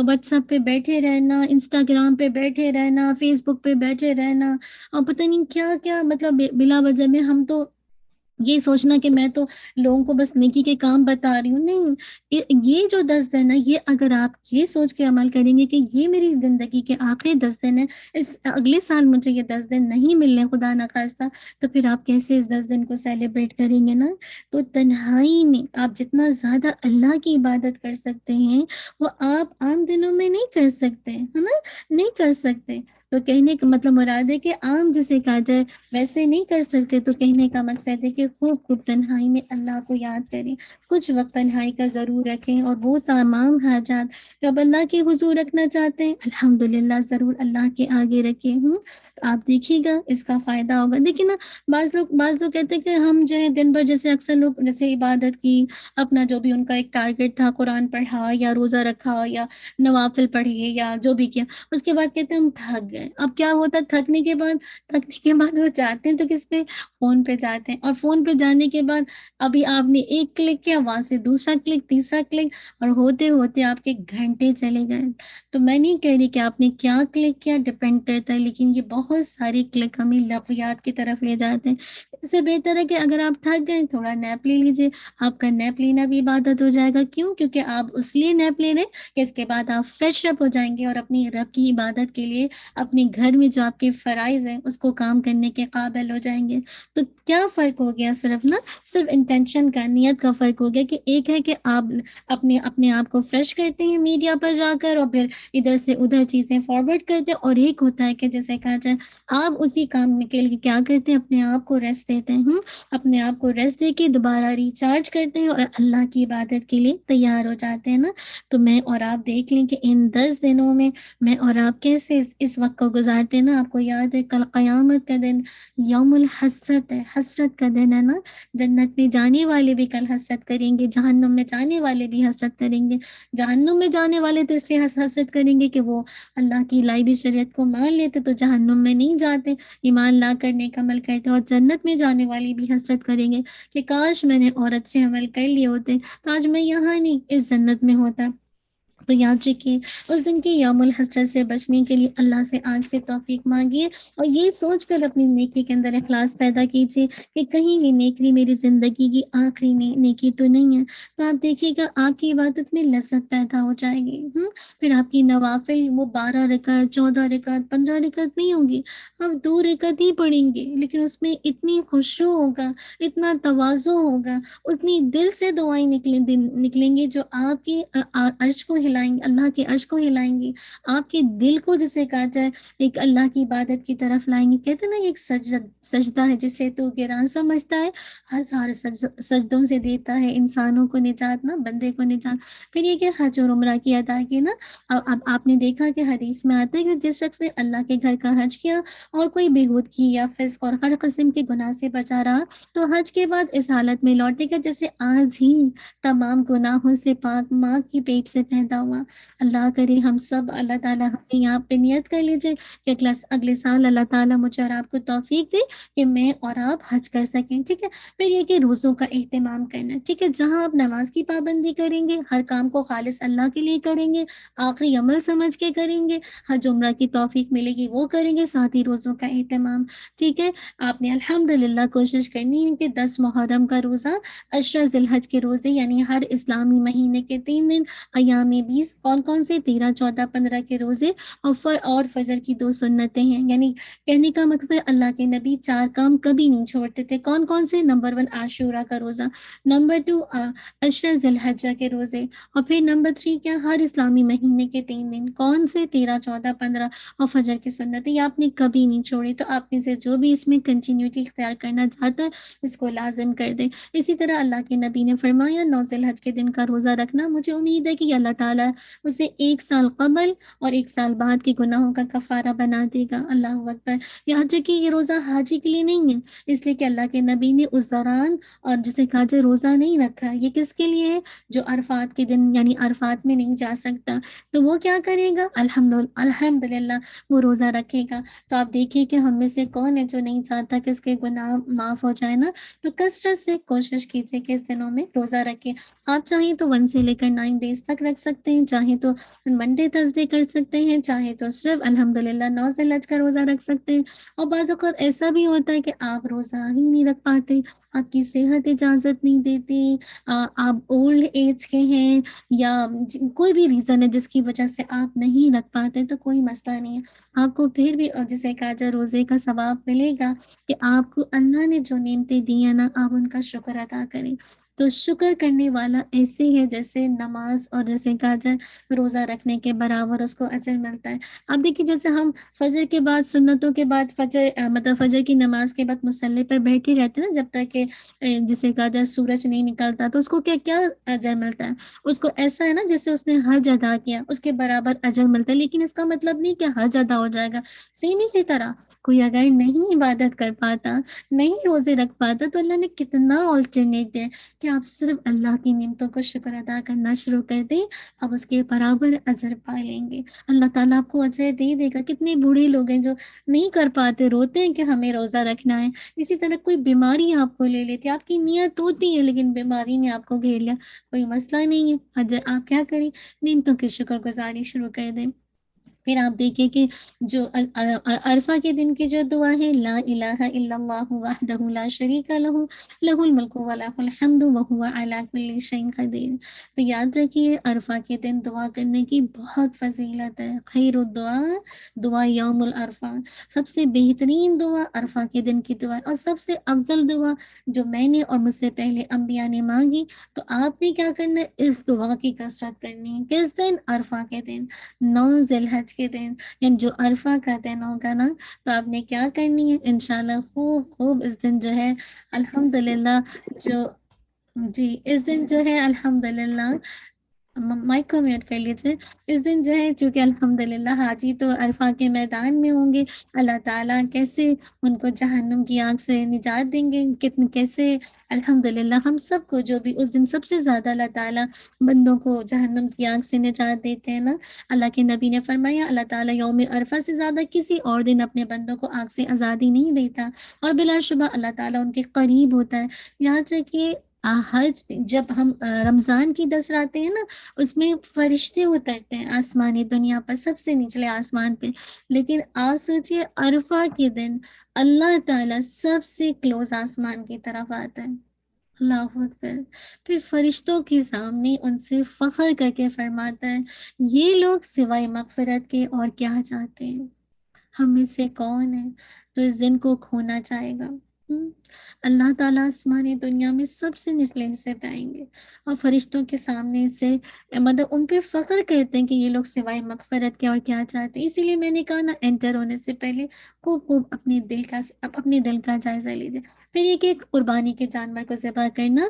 واٹس ایپ پہ بیٹھے رہنا، انسٹاگرام پہ بیٹھے رہنا، فیس بک پہ بیٹھے رہنا، اور پتہ نہیں کیا کیا، مطلب بلا وجہ میں ہم تو یہ سوچنا کہ میں تو لوگوں کو بس نیکی کے کام بتا رہی ہوں. نہیں، یہ جو 10 دن ہے، یہ اگر آپ یہ سوچ کے عمل کریں گے کہ یہ میری زندگی کے آخری 10 دن ہے، اگلے سال مجھے یہ 10 دن نہیں ملنے خدا نخواستہ، تو پھر آپ کیسے اس 10 دن کو سیلیبریٹ کریں گے نا. تو تنہائی میں آپ جتنا زیادہ اللہ کی عبادت کر سکتے ہیں وہ آپ عام دنوں میں نہیں کر سکتے، ہے نا، نہیں کر سکتے. تو کہنے کا مطلب مراد ہے کہ عام جسے کہا جائے ویسے نہیں کر سکتے. تو کہنے کا مقصد ہے کہ خوب خوب تنہائی میں اللہ کو یاد کریں، کچھ وقت تنہائی کا ضرور رکھیں، اور وہ تمام حاجات جب اللہ کے حضور رکھنا چاہتے ہیں الحمدللہ ضرور اللہ کے آگے رکھیں. آپ دیکھیے گا اس کا فائدہ ہوگا. دیکھیں نا، بعض لوگ کہتے ہیں کہ ہم جو ہے دن بھر، جیسے اکثر لوگ جیسے عبادت کی، اپنا جو بھی ان کا ایک ٹارگٹ تھا، قرآن پڑھا یا روزہ رکھا یا نوافل پڑھی یا جو بھی کیا، اس کے بعد کہتے ہیں ہم تھک گئے. اب کیا ہوتا ہے تھکنے کے بعد وہ جاتے ہیں تو کس پہ، فون پہ جاتے ہیں، اور فون پہ جانے کے بعد ابھی آپ نے ایک کلک کیا، وہاں سے دوسرا کلک، تیسرا کلک، اور ہوتے ہوتے آپ کے گھنٹے چلے گئے. تو میں نہیں کہہ رہی کہ آپ نے کیا کلک کیا ڈپینڈ کرتا ہے، لیکن یہ بہت ساری کلک ہمیں لغویات کی طرف لے جاتے ہیں. اس سے بہتر ہے کہ اگر آپ تھک گئے تھوڑا نیپ لے لیجیے. آپ کا نیپ لینا بھی عبادت ہو جائے گا. کیوں؟ کیونکہ آپ اس لیے نیپ لے رہے ہیں کہ اس کے بعد آپ فریش اپ ہو جائیں گے اور اپنی رب کی عبادت کے لیے اپنے گھر میں جو آپ کے فرائض ہیں اس کو کام کرنے کے قابل ہو جائیں گے. تو کیا فرق ہو گیا؟ صرف انٹینشن کا، نیت کا فرق ہو گیا کہ ایک ہے کہ آپ اپنے آپ کو فریش کرتے ہیں میڈیا پر جا کر اور پھر ادھر سے ادھر چیزیں فارورڈ کرتے ہیں، اور ایک ہوتا ہے کہ جیسے کہا جائے آپ اسی کام کے لیے کیا کرتے ہیں، اپنے آپ کو ریسٹ دیتے ہیں، اپنے آپ کو ریسٹ دے کے دوبارہ ریچارج کرتے ہیں اور اللہ کی عبادت کے لیے تیار ہو جاتے ہیں نا. تو میں اور آپ دیکھ لیں کہ ان 10 دنوں میں اور آپ کیسے اس وقت کو گزارتے ہیں نا. آپ کو یاد ہے کل قیامت کا دن یوم الحسرت ہے، حسرت کا دن ہے نا. جنت میں جانے والے بھی کل حسرت کریں گے، جہنم میں جانے والے بھی حسرت کریں گے. جہنم میں جانے والے تو اس لیے حسرت کریں گے کہ وہ اللہ کی لائی ہوئی شریعت کو مان لیتے تو جہنم میں نہیں جاتے، ایمان لا کر نیک عمل کرتے. اور جنت میں جانے والے بھی حسرت کریں گے کہ کاش میں نے عورت سے عمل کر لیے ہوتے تو آج میں یہاں نہیں اس جنت میں ہوتا. تو یاد رکھیے اس دن کی یوم الحسرت سے بچنے کے لیے اللہ سے آج سے توفیق مانگیے، اور یہ سوچ کر اپنی نیکی کے اندر اخلاص پیدا کیجیے کہ کہیں یہ نیکی میری زندگی کی آخری نیکی تو نہیں ہے. تو آپ دیکھیے گا آپ کی عبادت میں لذت پیدا ہو جائے گی. پھر آپ کی نوافل وہ 12 رکعت، 14 رکعت، 15 رکعت نہیں ہوگی، آپ 2 رکعت ہی پڑھیں گے، لیکن اس میں اتنی خشوع ہوگا، اتنا تواضع ہوگا، اتنی دل سے دعائیں نکلیں گی جو آپ کی عرش کو ہلا ہلائیں گی، اللہ کے عرش کو ہلائیں گی، آپ کے دل کو جسے کہا جائے ایک اللہ کی عبادت کی طرف لائیں گی. کہتے ہیں نا ایک سجدہ ہے جسے تو گراں سمجھتا ہے، ہزار سجدوں سے دیتا ہے انسانوں کو نجات، نا بندے کو نجات. پھر یہ کہ حج اور عمرہ کی ادا کی نا، اب آپ نے دیکھا کہ حدیث میں آتا ہے کہ جس شخص نے اللہ کے گھر کا حج کیا اور کوئی بےہود کی یا فسق اور ہر قسم کے گناہ سے بچا رہا تو حج کے بعد اس حالت میں لوٹے گا جیسے آج ہی تمام گناہوں سے پاک ماں کی پیٹ سے پیدا ہوا. اللہ کرے ہم سب، اللہ تعالیٰ ہمیں یہاں پہ نیت کر لیجئے کہ اگلے سال اللہ تعالیٰ مجھے اور آپ کو توفیق دے کہ میں اور آپ حج کر سکیں. ٹھیک ہے. پھر یہ کہ روزوں کا اہتمام کرنا. ٹھیک ہے. جہاں آپ نماز کی پابندی کریں گے، ہر کام کو خالص اللہ کے لیے کریں گے، آخری عمل سمجھ کے کریں گے، حج عمرہ کی توفیق ملے گی وہ کریں گے، ساتھ ہی روزوں کا اہتمام. ٹھیک ہے. آپ نے الحمدللہ کوشش کرنی ہے کہ 10 محرم کا روزہ، 10 ذی الحج کے روزے یعنی ہر اسلامی مہینے کے 3 دن، ایام 20 کون کون سے 13 14 15 کے روزے اور فجر کی 2 سنتیں ہیں. یعنی کہنے کا مقصد اللہ کے نبی 4 کام کبھی نہیں چھوڑتے تھے. کون کون سے؟ نمبر 1 عاشورہ کا روزہ، نمبر 2 10 ذی الحجہ کے روزے، اور پھر نمبر 3 کیا؟ ہر اسلامی مہینے کے 3 دن. کون سے؟ 13 14 15 اور فجر کی سنتیں. یہ آپ نے کبھی نہیں چھوڑی. تو آپ میں سے جو بھی اس میں کنٹینیوٹی اختیار کرنا چاہتا ہے اس کو لازم کر دیں. اسی طرح اللہ کے نبی نے فرمایا 9 ذی الحج کے دن کا روزہ رکھنا، مجھے امید ہے کہ اللہ تعالیٰ اسے 1 سال قبل اور 1 سال بعد کے گناہوں کا کفارہ بنا دے گا. اللہ اکبر. یاد رکھیے یہ روزہ حاجی کے لیے نہیں ہے، اس لیے کہ اللہ کے نبی نے اس دوران اور جسے کہا جائے روزہ نہیں رکھا. یہ کس کے لیے ہے؟ جو عرفات کے دن یعنی عرفات میں نہیں جا سکتا تو وہ کیا کرے گا؟ الحمدللہ وہ روزہ رکھے گا. تو آپ دیکھیے کہ ہم میں سے کون ہے جو نہیں چاہتا کہ اس کے گناہ معاف ہو جائے نا. تو کثرت سے کوشش کیجیے کہ اس دنوں میں روزہ رکھیں. آپ چاہیں تو 1 سے لے کر 9 ڈیز تک رکھ سکتے ہیں، چاہیں تو منڈے تھرسڈے کر سکتے ہیں، چاہے تو صرف الحمدللہ 9 ذی الحج کا روزہ رکھ سکتے ہیں. اور بعض اوقات ایسا بھی ہوتا ہے کہ آپ روزہ ہی نہیں رکھ پاتے، آپ کی صحت اجازت نہیں دیتی، آپ اولڈ ایج کے ہیں یا کوئی بھی ریزن ہے جس کی وجہ سے آپ نہیں رکھ پاتے تو کوئی مسئلہ نہیں ہے. آپ کو پھر بھی جسے کہا جائے روزے کا ثواب ملے گا کہ آپ کو اللہ نے جو نعمتیں دی ہیں نا آپ ان کا شکر ادا کریں. تو شکر کرنے والا ایسے ہے جیسے نماز اور جیسے کہا جائے روزہ رکھنے کے برابر اس کو اجر ملتا ہے. اب دیکھیے جیسے ہم فجر کے بعد سنتوں کے بعد مطلب فجر کی نماز کے بعد مصلی پر بیٹھے رہتے ہیں نا جب تک کہ جسے کہا جائے سورج نہیں نکلتا، تو اس کو کیا کیا اجر ملتا ہے؟ اس کو ایسا ہے نا جیسے اس نے حج ادا کیا اس کے برابر اجر ملتا ہے. لیکن اس کا مطلب نہیں کہ حج ادا ہو جائے گا. سیم اسی طرح کوئی اگر نہیں عبادت کر پاتا، نہیں روزے رکھ پاتا، تو اللہ نے کتنا آلٹرنیٹ ہے کہ آپ صرف اللہ کی نعمتوں کو شکر ادا کرنا شروع کر دیں، آپ اس کے برابر اجر پا لیں گے. اللہ تعالیٰ آپ کو اجر دے دے گا. کتنے بوڑھے لوگ ہیں جو نہیں کر پاتے، روتے ہیں کہ ہمیں روزہ رکھنا ہے. اسی طرح کوئی بیماری آپ کو لے لیتی، آپ کی نیت ہوتی ہے لیکن بیماری نے آپ کو گھیر لیا، کوئی مسئلہ نہیں ہے. اجر آپ کیا کریں؟ نعمتوں کی شکر گزاری شروع کر دیں. پھر آپ دیکھیں کہ جو عرفہ کے دن کی جو دعا ہے لا الہ الا اللہ وحدہ لا شریک لہ لہ الملک ولہ الحمد وہو علی کل شیء قدیر. تو یاد رکھیے عرفہ کے دن دعا کرنے کی بہت فضیلت ہے. خیر الدعا دعا یوم العرفہ، سب سے بہترین دعا عرفہ کے دن کی دعا، اور سب سے افضل دعا جو میں نے اور مجھ سے پہلے انبیاء نے مانگی. تو آپ نے کیا کرنا ہے؟ اس دعا کی کثرت کرنی ہے. کس دن؟ عرفہ کے دن، 9 ذی الحج کے دن، یعنی جو عرفہ کا دن ہوگا نا تو آپ نے کیا کرنی ہے؟ انشاءاللہ خوب خوب اس دن جو ہے الحمدللہ جو جی اس دن جو ہے الحمدللہ مائک کو میوٹ کر لیجیے. اس دن جو ہے چونکہ الحمدللہ حاجی تو عرفہ کے میدان میں ہوں گے، اللہ تعالیٰ کیسے ان کو جہنم کی آگ سے نجات دیں گے، کیسے الحمدللہ ہم سب کو جو بھی اس دن سب سے زیادہ اللہ تعالیٰ بندوں کو جہنم کی آگ سے نجات دیتے ہیں نا. اللہ کے نبی نے فرمایا اللہ تعالیٰ یوم عرفہ سے زیادہ کسی اور دن اپنے بندوں کو آگ سے آزادی نہیں دیتا، اور بلا شبہ اللہ تعالیٰ ان کے قریب ہوتا ہے. یاد رکھیے حج جب ہم رمضان کی 10 راتیں ہیں نا اس میں فرشتے اترتے ہیں آسمانی دنیا پر سب سے نچلے آسمان پہ، لیکن آپ سوچئے عرفہ کے دن اللہ تعالیٰ سب سے کلوز آسمان کی طرف آتا ہے. اللہ اکبر. پھر فرشتوں کے سامنے ان سے فخر کر کے فرماتا ہے یہ لوگ سوائے مغفرت کے اور کیا چاہتے ہیں؟ ہم میں سے کون ہے تو اس دن کو کھونا چاہے گا؟ ہوں۔ اللہ تعالیٰ آسمانی دنیا میں سب سے نچلے حصے پہ آئیں گے اور فرشتوں کے سامنے سے مطلب ان پہ فخر کرتے ہیں کہ یہ لوگ سوائے مغفرت کے اور کیا چاہتے ہیں۔ اسی لیے میں نے کہا نا، انٹر ہونے سے پہلے خوب خوب اپنے دل کا جائزہ لیجیے۔ پھر یہ کہ قربانی کے جانور کو ذبح کرنا،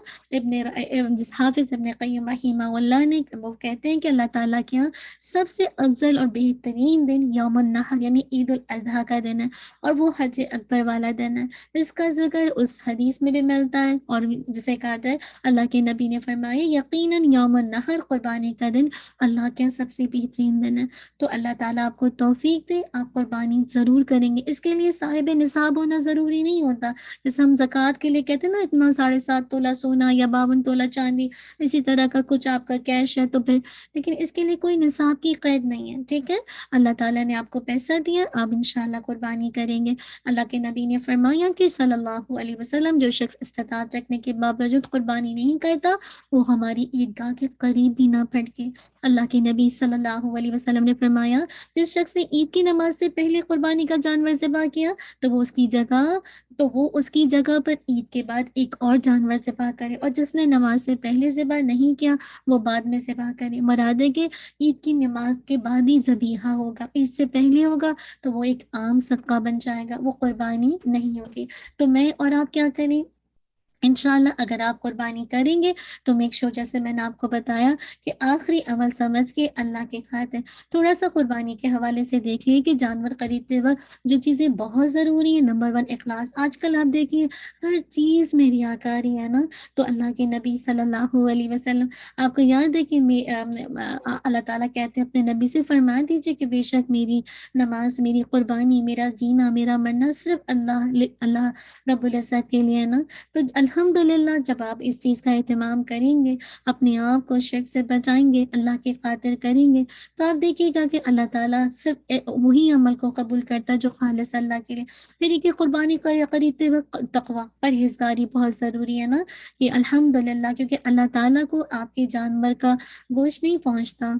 جس حافظ ابن قیم رحمہ اللہ نے وہ کہتے ہیں کہ اللہ تعالیٰ کے یہاں سب سے افضل اور بہترین دن یوم النحر یعنی عید الاضحیٰ کا دن ہے، اور وہ حج اکبر والا دن ہے، جس کا ذکر اس حدیث میں بھی ملتا ہے، اور جسے کہا جائے اللہ کے نبی نے فرمایا یقیناً یوم النحر قربانی کا دن اللہ کے سب سے بہترین دن ہے۔ تو اللہ تعالیٰ آپ کو توفیق دے، آپ قربانی ضرور کریں گے۔ اس کے لیے صاحب نصاب ہونا ضروری نہیں ہوتا، جیسے ہم زکوٰۃ کے لیے کہتے ہیں نا اتنا 7.5 تولہ سونا یا 52 تولہ چاندی، اسی طرح کا کچھ آپ کا کیش ہے تو پھر، لیکن اس کے لیے کوئی نصاب کی قید نہیں ہے، ٹھیک ہے۔ اللہ تعالیٰ نے آپ کو پیسہ دیا، آپ انشاءاللہ قربانی کریں گے۔ اللہ کے نبی نے فرمایا کہ صلی اللہ علیہ وسلم جو شخص استطاعت رکھنے کے باوجود قربانی نہیں کرتا وہ ہماری عیدگاہ کے قریب بھی نہ پھٹکے۔ اللہ کے نبی صلی اللہ علیہ وسلم نے فرمایا جس شخص نے عید کی نماز سے پہلے قربانی کا جانور ذبح کیا تو وہ اس کی جگہ پر عید کے بعد ایک اور جانور ذبح کرے، اور جس نے نماز سے پہلے ذبح نہیں کیا وہ بعد میں ذبح کرے۔ مراد ہے کہ عید کی نماز کے بعد ہی ذبیحہ ہوگا، عید سے پہلے ہوگا تو وہ ایک عام صدقہ بن جائے گا، وہ قربانی نہیں ہوگی۔ تو میں اور آپ کیا کریں، انشاءاللہ اگر آپ قربانی کریں گے تو میک شور جیسے میں نے آپ کو بتایا کہ آخری عمل سمجھ کے اللہ کے خاطر تھوڑا سا قربانی کے حوالے سے دیکھ لیے کہ جانور خریدتے وقت جو چیزیں بہت ضروری ہیں، نمبر 1 اخلاص۔ آج کل آپ دیکھیے ہر چیز میں ریاکاری ہے نا، تو اللہ کے نبی صلی اللہ علیہ وسلم، آپ کو یاد ہے کہ اللہ تعالیٰ کہتے ہیں اپنے نبی سے فرما دیجئے کہ بے شک میری نماز، میری قربانی، میرا جینا، میرا مرنا صرف اللہ رب العزت کے لیے نا۔ تو الحمدللہ جب آپ اس چیز کا اہتمام کریں گے، اپنے آپ کو شرک سے بچائیں گے، اللہ کی خاطر کریں گے، تو آپ دیکھیے گا کہ اللہ تعالیٰ صرف وہی عمل کو قبول کرتا ہے جو خالص اللہ کے لیے۔ پھر یہ کہ قربانی خریدتے وقت تقویٰ پرہیزگاری بہت ضروری ہے نا، کہ الحمدللہ کیونکہ اللہ تعالیٰ کو آپ کے جانور کا گوشت نہیں پہنچتا،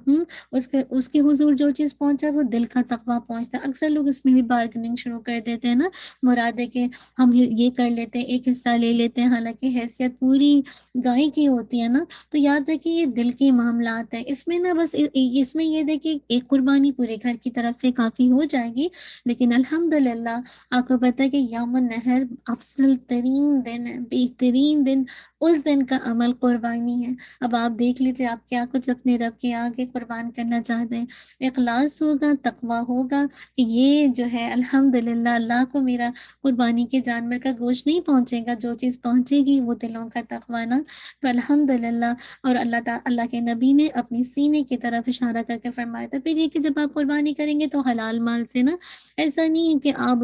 اس کے حضور جو چیز پہنچا وہ دل کا تقویٰ پہنچتا ہے۔ اکثر لوگ اس میں بھی بارگننگ شروع کر دیتے ہیں نا، مراد ہے کہ ہم یہ کر لیتے ہیں، ایک حصہ لے لیتے ہیں، حالانکہ حیثیت پوری گائے کی ہوتی ہے نا۔ تو یاد رکھیے یہ دل کے معاملات ہیں، اس میں نا بس اس میں یہ دیکھیں ایک قربانی پورے گھر کی طرف سے کافی ہو جائے گی، لیکن الحمدللہ آپ کو پتہ ہے کہ یوم النحر افضل ترین دن ہے، بہترین دن، اس دن کا عمل قربانی ہے۔ اب آپ دیکھ لیجیے آپ کیا کچھ اپنے رب کے آگے قربان کرنا چاہتے ہیں، اخلاص ہوگا، تقویٰ ہوگا کہ یہ جو ہے الحمدللہ اللہ کو میرا قربانی کے جانور کا گوشت نہیں پہنچے گا، جو چیز پہنچے گی وہ دلوں کا تقویٰ نا۔ تو الحمدللہ، اور اللہ کے نبی نے اپنی سینے کی طرف اشارہ کر کے فرمایا تھا۔ پھر یہ کہ جب آپ قربانی کریں گے تو حلال مال سے نا، ایسا نہیں ہے کہ آپ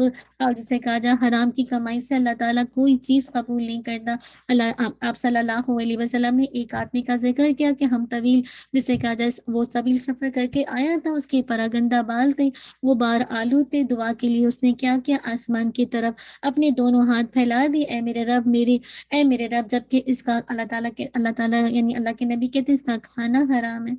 جسے کہا جائے حرام کی کمائی سے اللہ تعالیٰ کوئی چیز قبول نہیں کرتا۔ آپ صلی اللہ علیہ وسلم نے ایک آدمی کا ذکر کیا کہ ہم طویل، جسے کہا جائے وہ طویل سفر کر کے آیا تھا، اس کے پراگندہ بال تھے، وہ بار آلو تھے، دعا کے لیے اس نے کیا کیا، آسمان کی طرف اپنے دونوں ہاتھ پھیلا دی، اے میرے رب، جبکہ اس کا اللہ تعالیٰ یعنی اللہ کے نبی کہتے ہیں اس کا کھانا حرام ہے،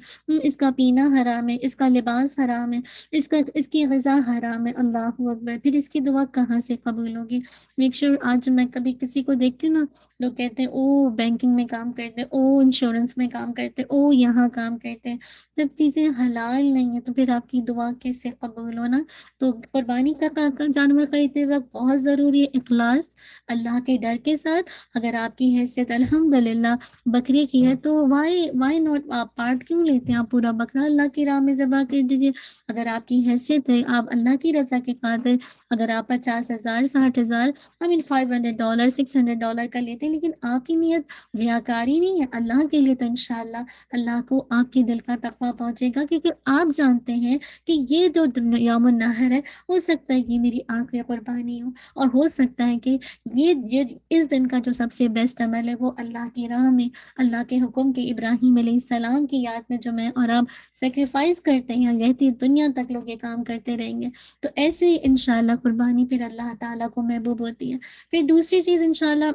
اس کا پینا حرام ہے، اس کا لباس حرام ہے، اس کی غذا حرام ہے، اللہ اکبر، پھر اس کی دعا کہاں سے قبول ہوگی؟ میک شور آج میں کبھی کسی کو دیکھتی ہوں نا، لوگ کہتے ہیں او بینکنگ میں کام کرتے، او انشورنس میں کام کرتے، او یہاں کام کرتے، جب چیزیں حلال نہیں ہیں تو پھر آپ کی دعا کیسے قبول ہونا؟ تو قربانی کا جانور خریدتے وقت بہت ضروری ہے اخلاص، اللہ کے ڈر کے ساتھ۔ اگر آپ کی حیثیت الحمدللہ بکرے کی ہے تو وائی ناٹ، آپ پارٹ کیوں لیتے ہیں، آپ پورا بکرا اللہ کی راہ میں ذبح کر دیجیے۔ اگر آپ کی حیثیت ہے، آپ اللہ کی رضا کے خاطر، اگر آپ 50,000 60,000 $500 $600 کا لیتے ہیں، لیکن آپ کی نیت ریاکاری نہیں ہے اللہ کے لیے، تو انشاءاللہ اللہ کو آپ کے دل کا تقویٰ پہنچے گا، کیونکہ آپ جانتے ہیں کہ یہ جو یوم النحر ہے، ہو سکتا ہے یہ میری آخری قربانی ہو، اور ہو سکتا ہے کہ یہ اس دن کا جو سب سے بیسٹ عمل ہے وہ اللہ کی راہ میں، اللہ کے حکم کے، ابراہیم علیہ السلام کی یاد میں جو میں اور آپ سیکریفائس کرتے ہیں، رہتی دنیا تک لوگ یہ کام کرتے رہیں گے، تو ایسے ہی انشاءاللہ قربانی پھر اللہ تعالیٰ کو محبوب ہوتی ہے۔ پھر دوسری چیز انشاءاللہ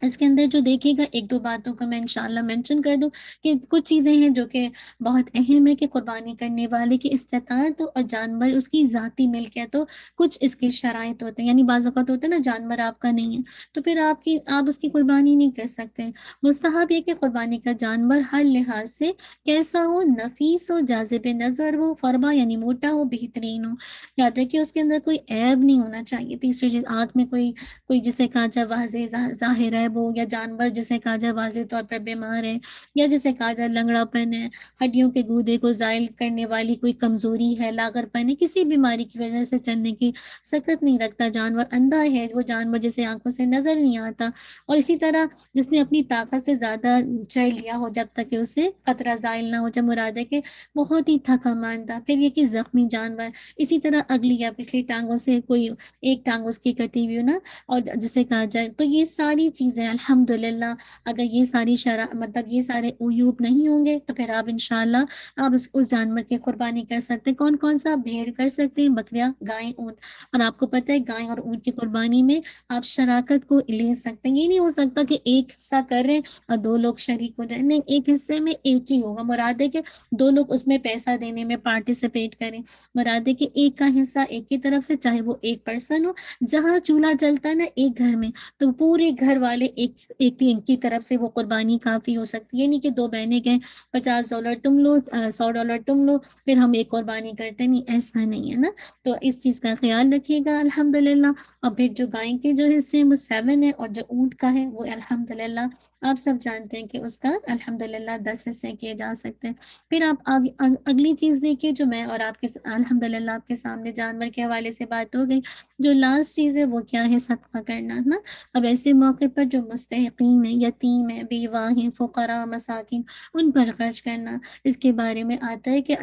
اس کے اندر جو دیکھے گا، ایک دو باتوں کا میں انشاءاللہ مینشن کر دوں کہ کچھ چیزیں ہیں جو کہ بہت اہم ہے کہ قربانی کرنے والے کی استطاعت ہو اور جانور اس کی ذاتی ملکیت ہو. کچھ اس کے شرائط ہوتے ہیں، یعنی بعض اوقات ہوتا ہے نا جانور آپ کا نہیں ہے تو پھر آپ اس کی قربانی نہیں کر سکتے. مستحب یہ کہ قربانی کا جانور ہر لحاظ سے کیسا ہو، نفیس ہو، جاذب نظر ہو، فربا یعنی موٹا ہو، بہترین ہو. یاد رکھیے اس کے اندر کوئی عیب نہیں ہونا چاہیے. تیسری چیز، آنکھ میں کوئی جسے کہا جائے واضح ظاہر ہے وہ، یا جانور جسے کہا جائے واضح طور پر بیمار ہے، یا جسے کہا جائے لنگڑا پن ہے، ہڈیوں کے گودے کو زائل کرنے والی کوئی کمزوری ہے، لاغر پن ہے، کسی بیماری کی وجہ سے چلنے کی سکت نہیں رکھتا، جانور اندھا ہے، وہ جانور جسے آنکھوں سے نظر نہیں آتا، اور اسی طرح جس نے اپنی طاقت سے زیادہ چڑھ لیا ہو جب تک کہ اسے خطرہ زائل نہ ہو جائے، مراد ہے کہ بہت ہی تھکا ماندہ. پھر یہ کہ زخمی جانور، اسی طرح اگلی یا پچھلی ٹانگوں سے کوئی ایک ٹانگ اس کی کٹی ہوئی ہو نا، اور جسے کہا جائے. تو یہ ساری چیزیں الحمدللہ اگر یہ ساری مطلب یہ سارے عیوب نہیں ہوں گے تو پھر آپ انشاءاللہ آپ اس جانور کی قربانی کر سکتے ہیں. کون کون سا؟ بھیڑ کر سکتے ہیں، بکریاں، گائیں، اونٹ. اور آپ کو پتہ ہے گائیں اور اونٹ کی قربانی میں آپ شراکت کو لے سکتے ہیں. یہ نہیں ہو سکتا کہ ایک حصہ کر رہے ہیں اور دو لوگ شریک ہو جائیں، نہیں، ایک حصے میں ایک ہی ہوگا. مراد ہے کہ دو لوگ اس میں پیسہ دینے میں پارٹیسپیٹ کریں. مراد ہے کہ ایک کا حصہ ایک کی طرف سے، چاہے وہ ایک پرسن ہو. جہاں چولہا جلتا ہے نا ایک گھر میں، تو پورے گھر والے ایک ان کی طرف سے وہ قربانی کافی ہو سکتی ہے. نہیں کہ دو بہنیں گئے $50 تم لو، $100 تم لو، پھر ہم ایک قربانی کرتے، نہیں، ایسا نہیں ہے نا. تو اس چیز کا خیال رکھیے گا الحمدللہ. اور پھر جو گائیں کے جو حصے ہیں وہ 7 ہے، اور جو اونٹ کا ہے وہ الحمدللہ آپ سب جانتے ہیں کہ اس کا الحمدللہ 10 حصے کیے جا سکتے ہیں. پھر آپ اگلی چیز دیکھیے جو میں اور آپ کے الحمدللہ آپ کے سامنے جانور کے حوالے سے بات ہو گئی. جو لاسٹ چیز ہے وہ کیا ہے؟ صدقہ کرنا نا. اب ایسے موقع پر جو مستحقین ہیں، یتیم ہیں، بیوہ ہیں، فقراء، مساکین، ان پر خرچ کرنا. اس کے بارے میں آتا ہے کہ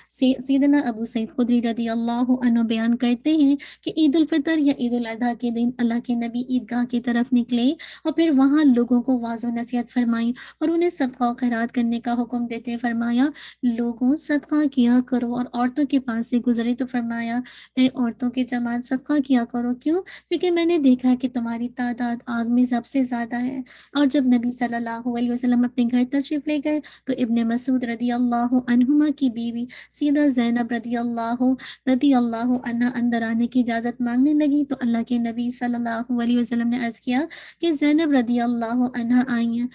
سیدنا ابو سعید خدری رضی اللہ عنہ بیان کرتے ہیں کہ عید الفطر یا عید الاضحیٰ کے دن اللہ کے نبی عیدگاہ کی طرف نکلے اور پھر وہاں لوگوں کو واعظ و نصیحت فرمائی اور انہیں صدقہ و خیرات کرنے کا حکم دیتے فرمایا، لوگوں صدقہ کیا کرو. اور عورتوں کے پاس سے گزرے تو فرمایا، اے عورتوں کی جماعت صدقہ کیا کرو. کیوں؟ کیونکہ میں نے دیکھا کہ تمہاری تعداد آگ میں سب سے زیادہ ہے. اور جب نبی صلی اللہ علیہ وسلم اپنے گھر تشریف لے گئے تو ابن مسعود رضی اللہ عنہما کی بیوی سیدہ زینب رضی اللہ عنہ اندر آنے کی اجازت مانگنے لگی تو اللہ کے نبی صلی اللہ علیہ وسلم نے عرض کیا کہ زینب رضی اللہ عنہ آئی ہیں.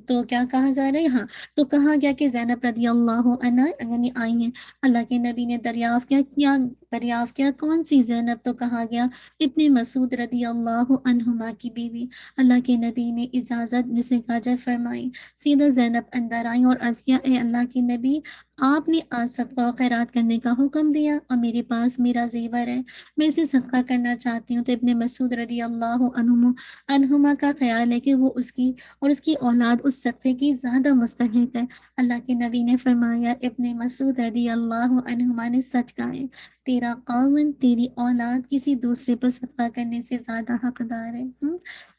تو کیا کہا جا رہا ہے؟ ہاں، تو کہا گیا کہ زینب رضی اللہ عنہ یعنی آئی ہیں. اللہ کے نبی نے دریافت کیا کون سی زینب؟ تو کہا گیا ابن مسعود رضی اللہ عنہما کی بیوی. اللہ کے نبی نے اجازت جسے کہا جائے فرمائی. سیدھا زینب اندر آئی اور عرض کیا، اے اللہ کے نبی، آپ نے آج صدقہ و خیرات کرنے کا حکم دیا اور میرے پاس میرا زیور ہے، میں اسے صدقہ کرنا چاہتی ہوں. تو ابن مسعود رضی اللہ عنہما کا خیال ہے کہ وہ اس کی اولاد اس صدقے کی زیادہ مستحق ہے. اللہ کے نبی نے فرمایا، ابن مسعود رضی اللہ عنہما نے سچ کہا ہے، تیرا خاوند، تیری اولاد کسی دوسرے پر صدقہ کرنے سے زیادہ حقدار ہے.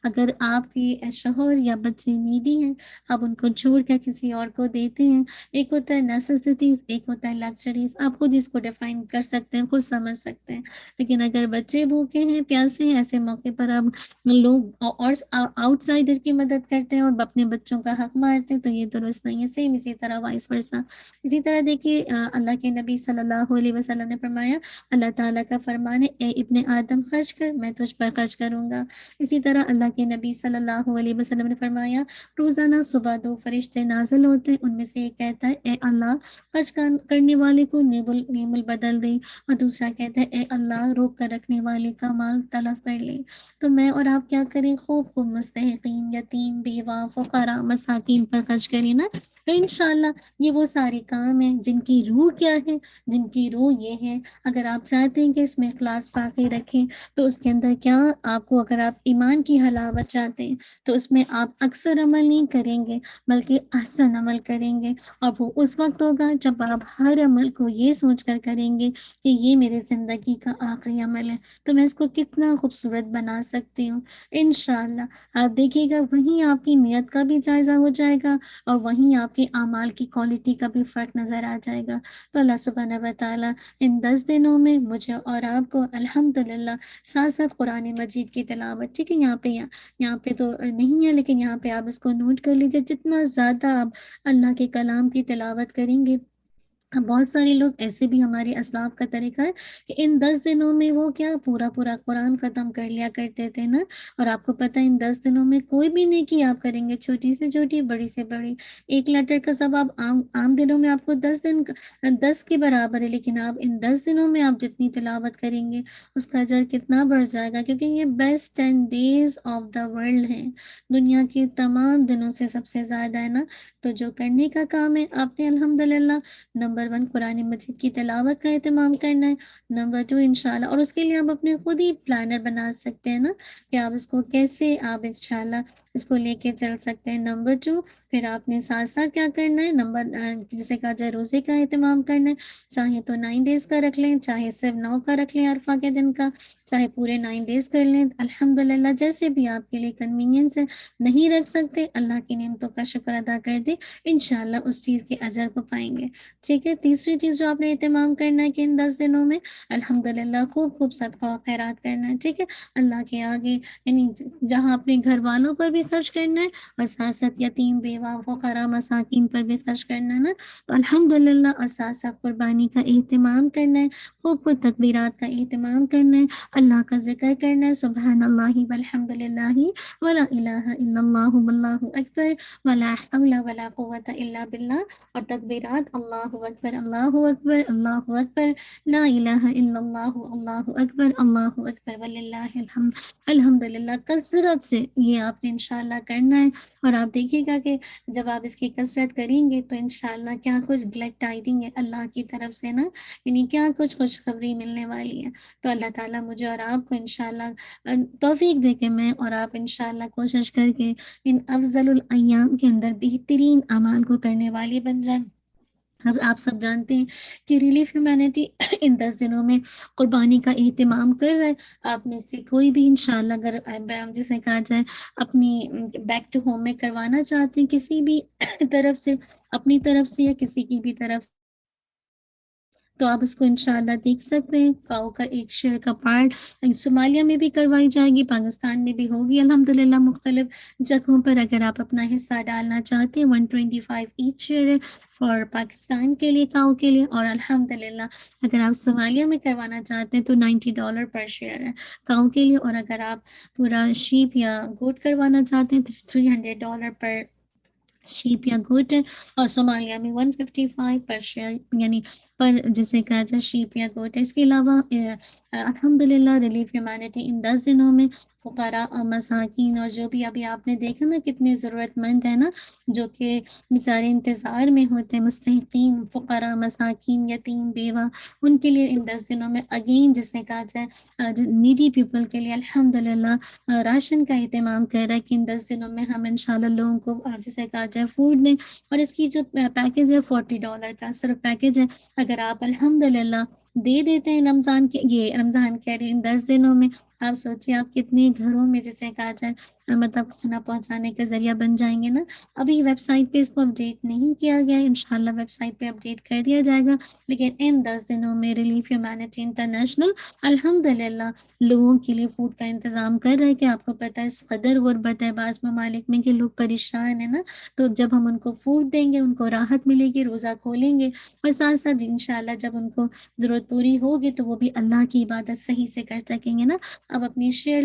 اگر آپ کے شوہر یا بچے نیڈی ہیں، آپ ان کو چھوڑ کر کسی اور کو دیتے ہیں. ایک ہوتا ہے نیسیسٹیز، ایک ہوتا ہے لگژریز. آپ خود اس کو ڈیفائن کر سکتے ہیں، خود سمجھ سکتے ہیں. لیکن اگر بچے بھوکے ہیں، پیاسے ہیں، ایسے موقع پر آپ لوگ اور آؤٹ سائڈر کی مدد کرتے ہیں اور اپنے بچوں کا حق مارتے ہیں تو یہ درست نہیں ہے. سیم اسی طرح وائس ورسا. اسی طرح دیکھیے اللہ کے نبی صلی اللہ علیہ وسلم نے فرمایا، اللہ تعالیٰ کا فرمان ہے، اے ابن آدم خرچ کر، میں تجھ پر خرچ کروں گا. اسی طرح اللہ کے نبی صلی اللہ علیہ وسلم نے فرمایا، روزانہ صبح 2 فرشتے نازل ہوتے ہیں، ان میں سے ایک کہتا ہے، اے اللہ خرچ کرنے والے کو نیم البدل دے، اور دوسرا کہتا ہے، اے اللہ روک کر رکھنے والے کا مال تلف کر لے. تو میں اور آپ کیا کریں؟ خوب مستحقین، یتیم، بیوہ، فقراء، مساکین پر خرچ کریں نا. تو انشاءاللہ یہ وہ سارے کام ہیں جن کی روح کیا ہے؟ جن کی روح یہ ہے، اگر آپ چاہتے ہیں کہ اس میں اخلاص باقی رکھیں تو اس کے اندر کیا آپ کو، اگر آپ ایمان کی حلاوت چاہتے ہیں تو اس میں آپ اکثر عمل نہیں کریں گے بلکہ احسن عمل کریں گے. اور وہ اس وقت ہوگا جب آپ ہر عمل کو یہ سوچ کر کریں گے کہ یہ میرے زندگی کا آخری عمل ہے تو میں اس کو کتنا خوبصورت بنا سکتی ہوں، انشاءاللہ آپ دیکھیے گا وہیں آپ کی نیت کا بھی جائزہ ہو جائے گا اور وہیں آپ کے اعمال کی کوالٹی کا بھی فرق نظر آ جائے گا۔ تو اللہ سبحانہ و تعالیٰ ان 10 دنوں میں مجھے اور آپ کو الحمدللہ ساتھ ساتھ قرآن مجید کی تلاوت، ٹھیک ہے، یہاں پہ تو نہیں ہے لیکن یہاں پہ آپ اس کو نوٹ کر لیجیے، جتنا زیادہ آپ اللہ کے کلام کی تلاوت کریں گے۔ بہت سارے لوگ ایسے بھی ہمارے اسلاف کا طریقہ ہے کہ ان 10 دنوں میں وہ کیا پورا پورا قرآن ختم کر لیا کرتے تھے نا۔ اور آپ کو پتہ ہے ان 10 دنوں میں کوئی بھی نیکی آپ کریں گے، چھوٹی سے چھوٹی، بڑی سے بڑی، 1 لیٹر کا ثواب عام دنوں میں آپ کو 10 کے برابر ہے، لیکن آپ ان 10 دنوں میں آپ جتنی تلاوت کریں گے اس کا اجر کتنا بڑھ جائے گا، کیونکہ یہ best 10 days of the world ہیں، دنیا کے تمام دنوں سے سب سے زیادہ ہے نا۔ تو جو کرنے کا کام ہے آپ نے الحمدللہ نمبر 1 قرآن مجید کی تلاوت کا اہتمام کرنا ہے، نمبر 2 انشاءاللہ، اور اس کے لیے آپ اپنے خود ہی پلانر بنا سکتے ہیں نا کہ آپ اس کو کیسے آپ انشاءاللہ اس کو لے کے چل سکتے ہیں۔ نمبر 2 پھر آپ نے ساتھ ساتھ کیا کرنا ہے، جسے کہا جائے روزے کا اہتمام کرنا ہے، چاہے تو 9 days کا رکھ لیں، چاہے صرف 9 کا رکھ لیں عرفہ کے دن کا، چاہے پورے 9 days کر لیں، الحمدللہ جیسے بھی آپ کے لیے کنوینئنس ہے۔ نہیں رکھ سکتے، اللہ کی نعمتوں کا شکر ادا کر دیں، انشاءاللہ اس چیز کے اجر کو پائیں گے، ٹھیک ہے۔ تیسری چیز جو آپ نے اہتمام کرنا ہے کہ ان 10 دنوں میں الحمدللہ خوب خوب صدقہ و خیرات کرنا ہے، ٹھیک ہے، اللہ کے آگے، یعنی جہاں اپنے گھر والوں پر بھی خرچ کرنا ہے اور ساتھ ساتھ یتیم بیوہ فقراء مساکین پر بھی خرچ کرنا ہے نا، تو الحمدللہ، اور ساتھ ساتھ قربانی کا اہتمام کرنا ہے، خوب خوب تکبیرات کا اہتمام کرنا ہے، اللہ کا ذکر کرنا ہے، سبحان اللہ والحمد للہ ولا الہ الا اللہ واللہ اکبر ولا حول ولا قوۃ الا باللہ، اور تکبیرات اللہ اکبر اللہ اکبر اللہ اکبر، لا الہ الا اللہ اللہ اکبر اللہ اکبر وللہ الحمد، الحمد للہ کثرت سے یہ آپ نے انشاءاللہ کرنا ہے۔ اور آپ دیکھیے گا کہ جب آپ اس کی کثرت کریں گے تو انشاءاللہ کیا کچھ گلیڈ ٹائڈنگ ہے اللہ کی طرف سے نا، یعنی کیا کچھ خوشخبری ملنے والی ہے۔ تو اللہ تعالیٰ مجھے اور آپ کو انشاءاللہ توفیق دے کہ میں اور آپ انشاءاللہ کوشش کر کے ان افضل الایام کے اندر بہترین اعمال کو کرنے والی بن جائیں۔ اب آپ سب جانتے ہیں کہ ریلیف ہیومینٹی ان 10 دنوں میں قربانی کا اہتمام کر رہا ہے۔ آپ میں سے کوئی بھی انشاءاللہ اگر جسے کہا جائے اپنی بیک ٹو ہوم میں کروانا چاہتے ہیں کسی بھی طرف سے، اپنی طرف سے یا کسی کی بھی طرف سے، تو آپ اس کو انشاءاللہ دیکھ سکتے ہیں۔ کاؤ کا ایک شیئر کا پارٹ صومالیہ میں بھی کروائی جائے گی، پاکستان میں بھی ہوگی الحمدللہ مختلف جگہوں پر۔ اگر آپ اپنا حصہ ڈالنا چاہتے ہیں 125 ایچ شیئر ہے فار پاکستان کے لیے، کاؤ کے لیے، اور الحمدللہ اگر آپ صومالیہ میں کروانا چاہتے ہیں تو $90 پر شیئر ہے کاؤ کے لیے، اور اگر آپ پورا شیپ یا گوٹ کروانا چاہتے ہیں تو $300 پر شیپ یا گوٹ ہے، اور صومالیہ میں 155 پر شیئر، یعنی پر جسے کہا جائے شیپ یا گوٹ ہے۔ اس کے علاوہ الحمدللہ ریلیف ہیومینٹی ان 10 دنوں میں فقراء اور مساکین، اور جو بھی ابھی آپ نے دیکھا نا کتنے ضرورت مند ہیں نا، جو کہ بیچارے انتظار میں ہوتے ہیں، مستحقین فقراء مساکین یتیم بیوہ، ان کے لیے ان 10 دنوں میں اگین جسے کہا جائے نیڈی پیپل کے لیے الحمدللہ راشن کا اہتمام کر رہا ہے کہ ان 10 دنوں میں ہم انشاءاللہ لوگوں کو جسے کہا جائے فوڈ دیں۔ اور اس کی جو پیکیج ہے $40 کا صرف پیکیج ہے، اگر آپ الحمدللہ دے دیتے ہیں رمضان کے، یہ رمضان کہہ رہے ہیں ان 10 دنوں میں، آپ سوچیے آپ کتنے گھروں میں جسے کہا جائے مطلب کھانا پہنچانے کا ذریعہ بن جائیں گے نا۔ ابھی ویب سائٹ پہ اس کو اپڈیٹ نہیں کیا گیا ہے، انشاءاللہ ویب سائٹ پہ اپڈیٹ کر دیا جائے گا، لیکن ان 10 دنوں میں ریلیف ہیومینٹی انٹرنیشنل الحمدللہ لوگوں کے لیے فوڈ کا انتظام کر رہے ہیں کہ آپ کو پتہ ہے اس قدر غربت ہے بعض ممالک میں کہ لوگ پریشان ہیں نا، تو جب ہم ان کو فوڈ دیں گے ان کو راحت ملے گی، روزہ کھولیں گے، اور ساتھ ساتھ انشاءاللہ جب ان کو ضرورت پوری ہوگی تو وہ بھی اللہ کی عبادت صحیح سے کر سکیں گے نا۔ اب اپنی شیئر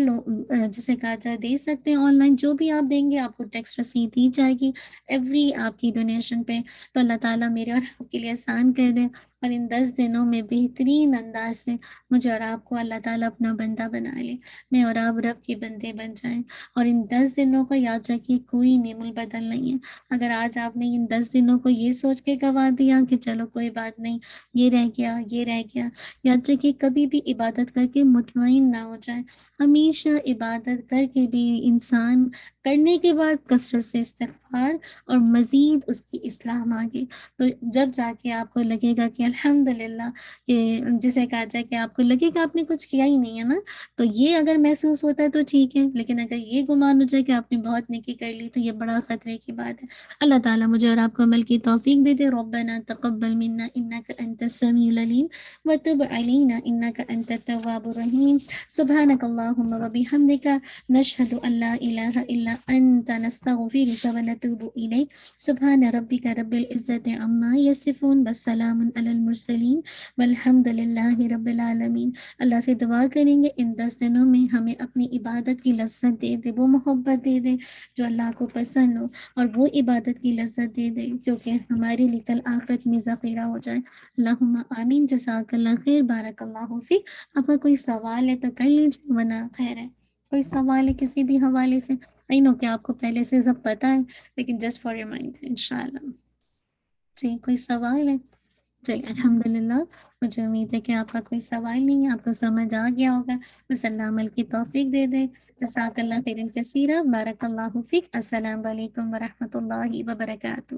جسے کہا جائے دے سکتے ہیں آن لائن، جو بھی آپ دیں گے آپ کو ٹیکس رسید دی جائے گی ایوری آپ کی ڈونیشن پہ۔ تو اللہ تعالیٰ میرے اور آپ کے لیے آسان کر دے، اور ان 10 دنوں میں بہترین انداز سے مجھے اور آپ کو اللہ تعالیٰ اپنا بندہ بنا لے، میں اور آپ رب کے بندے بن جائیں۔ اور ان 10 دنوں کو یاد رکھیے کوئی نعم البدل نہیں ہے۔ اگر آج آپ نے ان 10 دنوں کو یہ سوچ کے گوا دیا کہ چلو کوئی بات نہیں، یہ رہ گیا یہ رہ گیا، یاد رکھیے کبھی بھی عبادت کر کے مطمئن نہ ہو جائے، ہمیشہ عبادت کر کے بھی انسان کرنے کے بعد کثرت سے استغفار اور مزید اس کی اصلاح مانگے، تو جب جا کے آپ کو لگے گا کہ الحمدللہ، کہ جسے کہا جائے کہ آپ کو لگے گا آپ نے کچھ کیا ہی نہیں ہے نا، تو یہ اگر محسوس ہوتا ہے تو ٹھیک ہے، لیکن اگر یہ گمان ہو جائے کہ آپ نے بہت نیکی کر لی تو یہ بڑا خطرے کی بات ہے۔ اللہ تعالیٰ مجھے اور آپ کو عمل کی توفیق دے دے۔ ربنا تقبل منا انک انت السمیع العلیم وتب علینا انک انت التواب الرحیم، سبحانک اللہم وبحمدک، نشہد ان لا الہ الا انت، نستغفرک ونتوب الیک، سبحان ربک رب العزت عما یصفون، والسلام علی المرسلین، والحمد للہ رب العالمین۔ اللہ سے دعا کریں گے ان 10 دنوں میں ہمیں اپنی عبادت کی لذت دے دے، وہ محبت دے دے جو اللہ کو پسند ہو، اور وہ عبادت کی لذت دے دے جو کہ ہمارے لیے کل آخرت میں ذخیرہ ہو جائے۔ اللہم آمین، جزاک اللہ خیر، بارک اللہ فیک۔ آپ کا کوئی سوال ہے تو کر لیجیے، ورنہ خیر ہے۔ کوئی سوال ہے کسی بھی حوالے سے؟ آئی نو کہ آپ کو پہلے سے سب پتہ ہے، لیکن جسٹ فار ریمائنڈر انشاءاللہ۔ جی کوئی سوال ہے؟ چلیے الحمدللہ، مجھے امید ہے کہ آپ کا کوئی سوال نہیں ہے، آپ کو سمجھ آ گیا ہوگا۔ بس اللہ عمل کی توفیق دے دے۔ جزاک اللہ خیرا کثیرا، بارک اللہ فیک۔ السلام علیکم ورحمۃ اللہ وبرکاتہ۔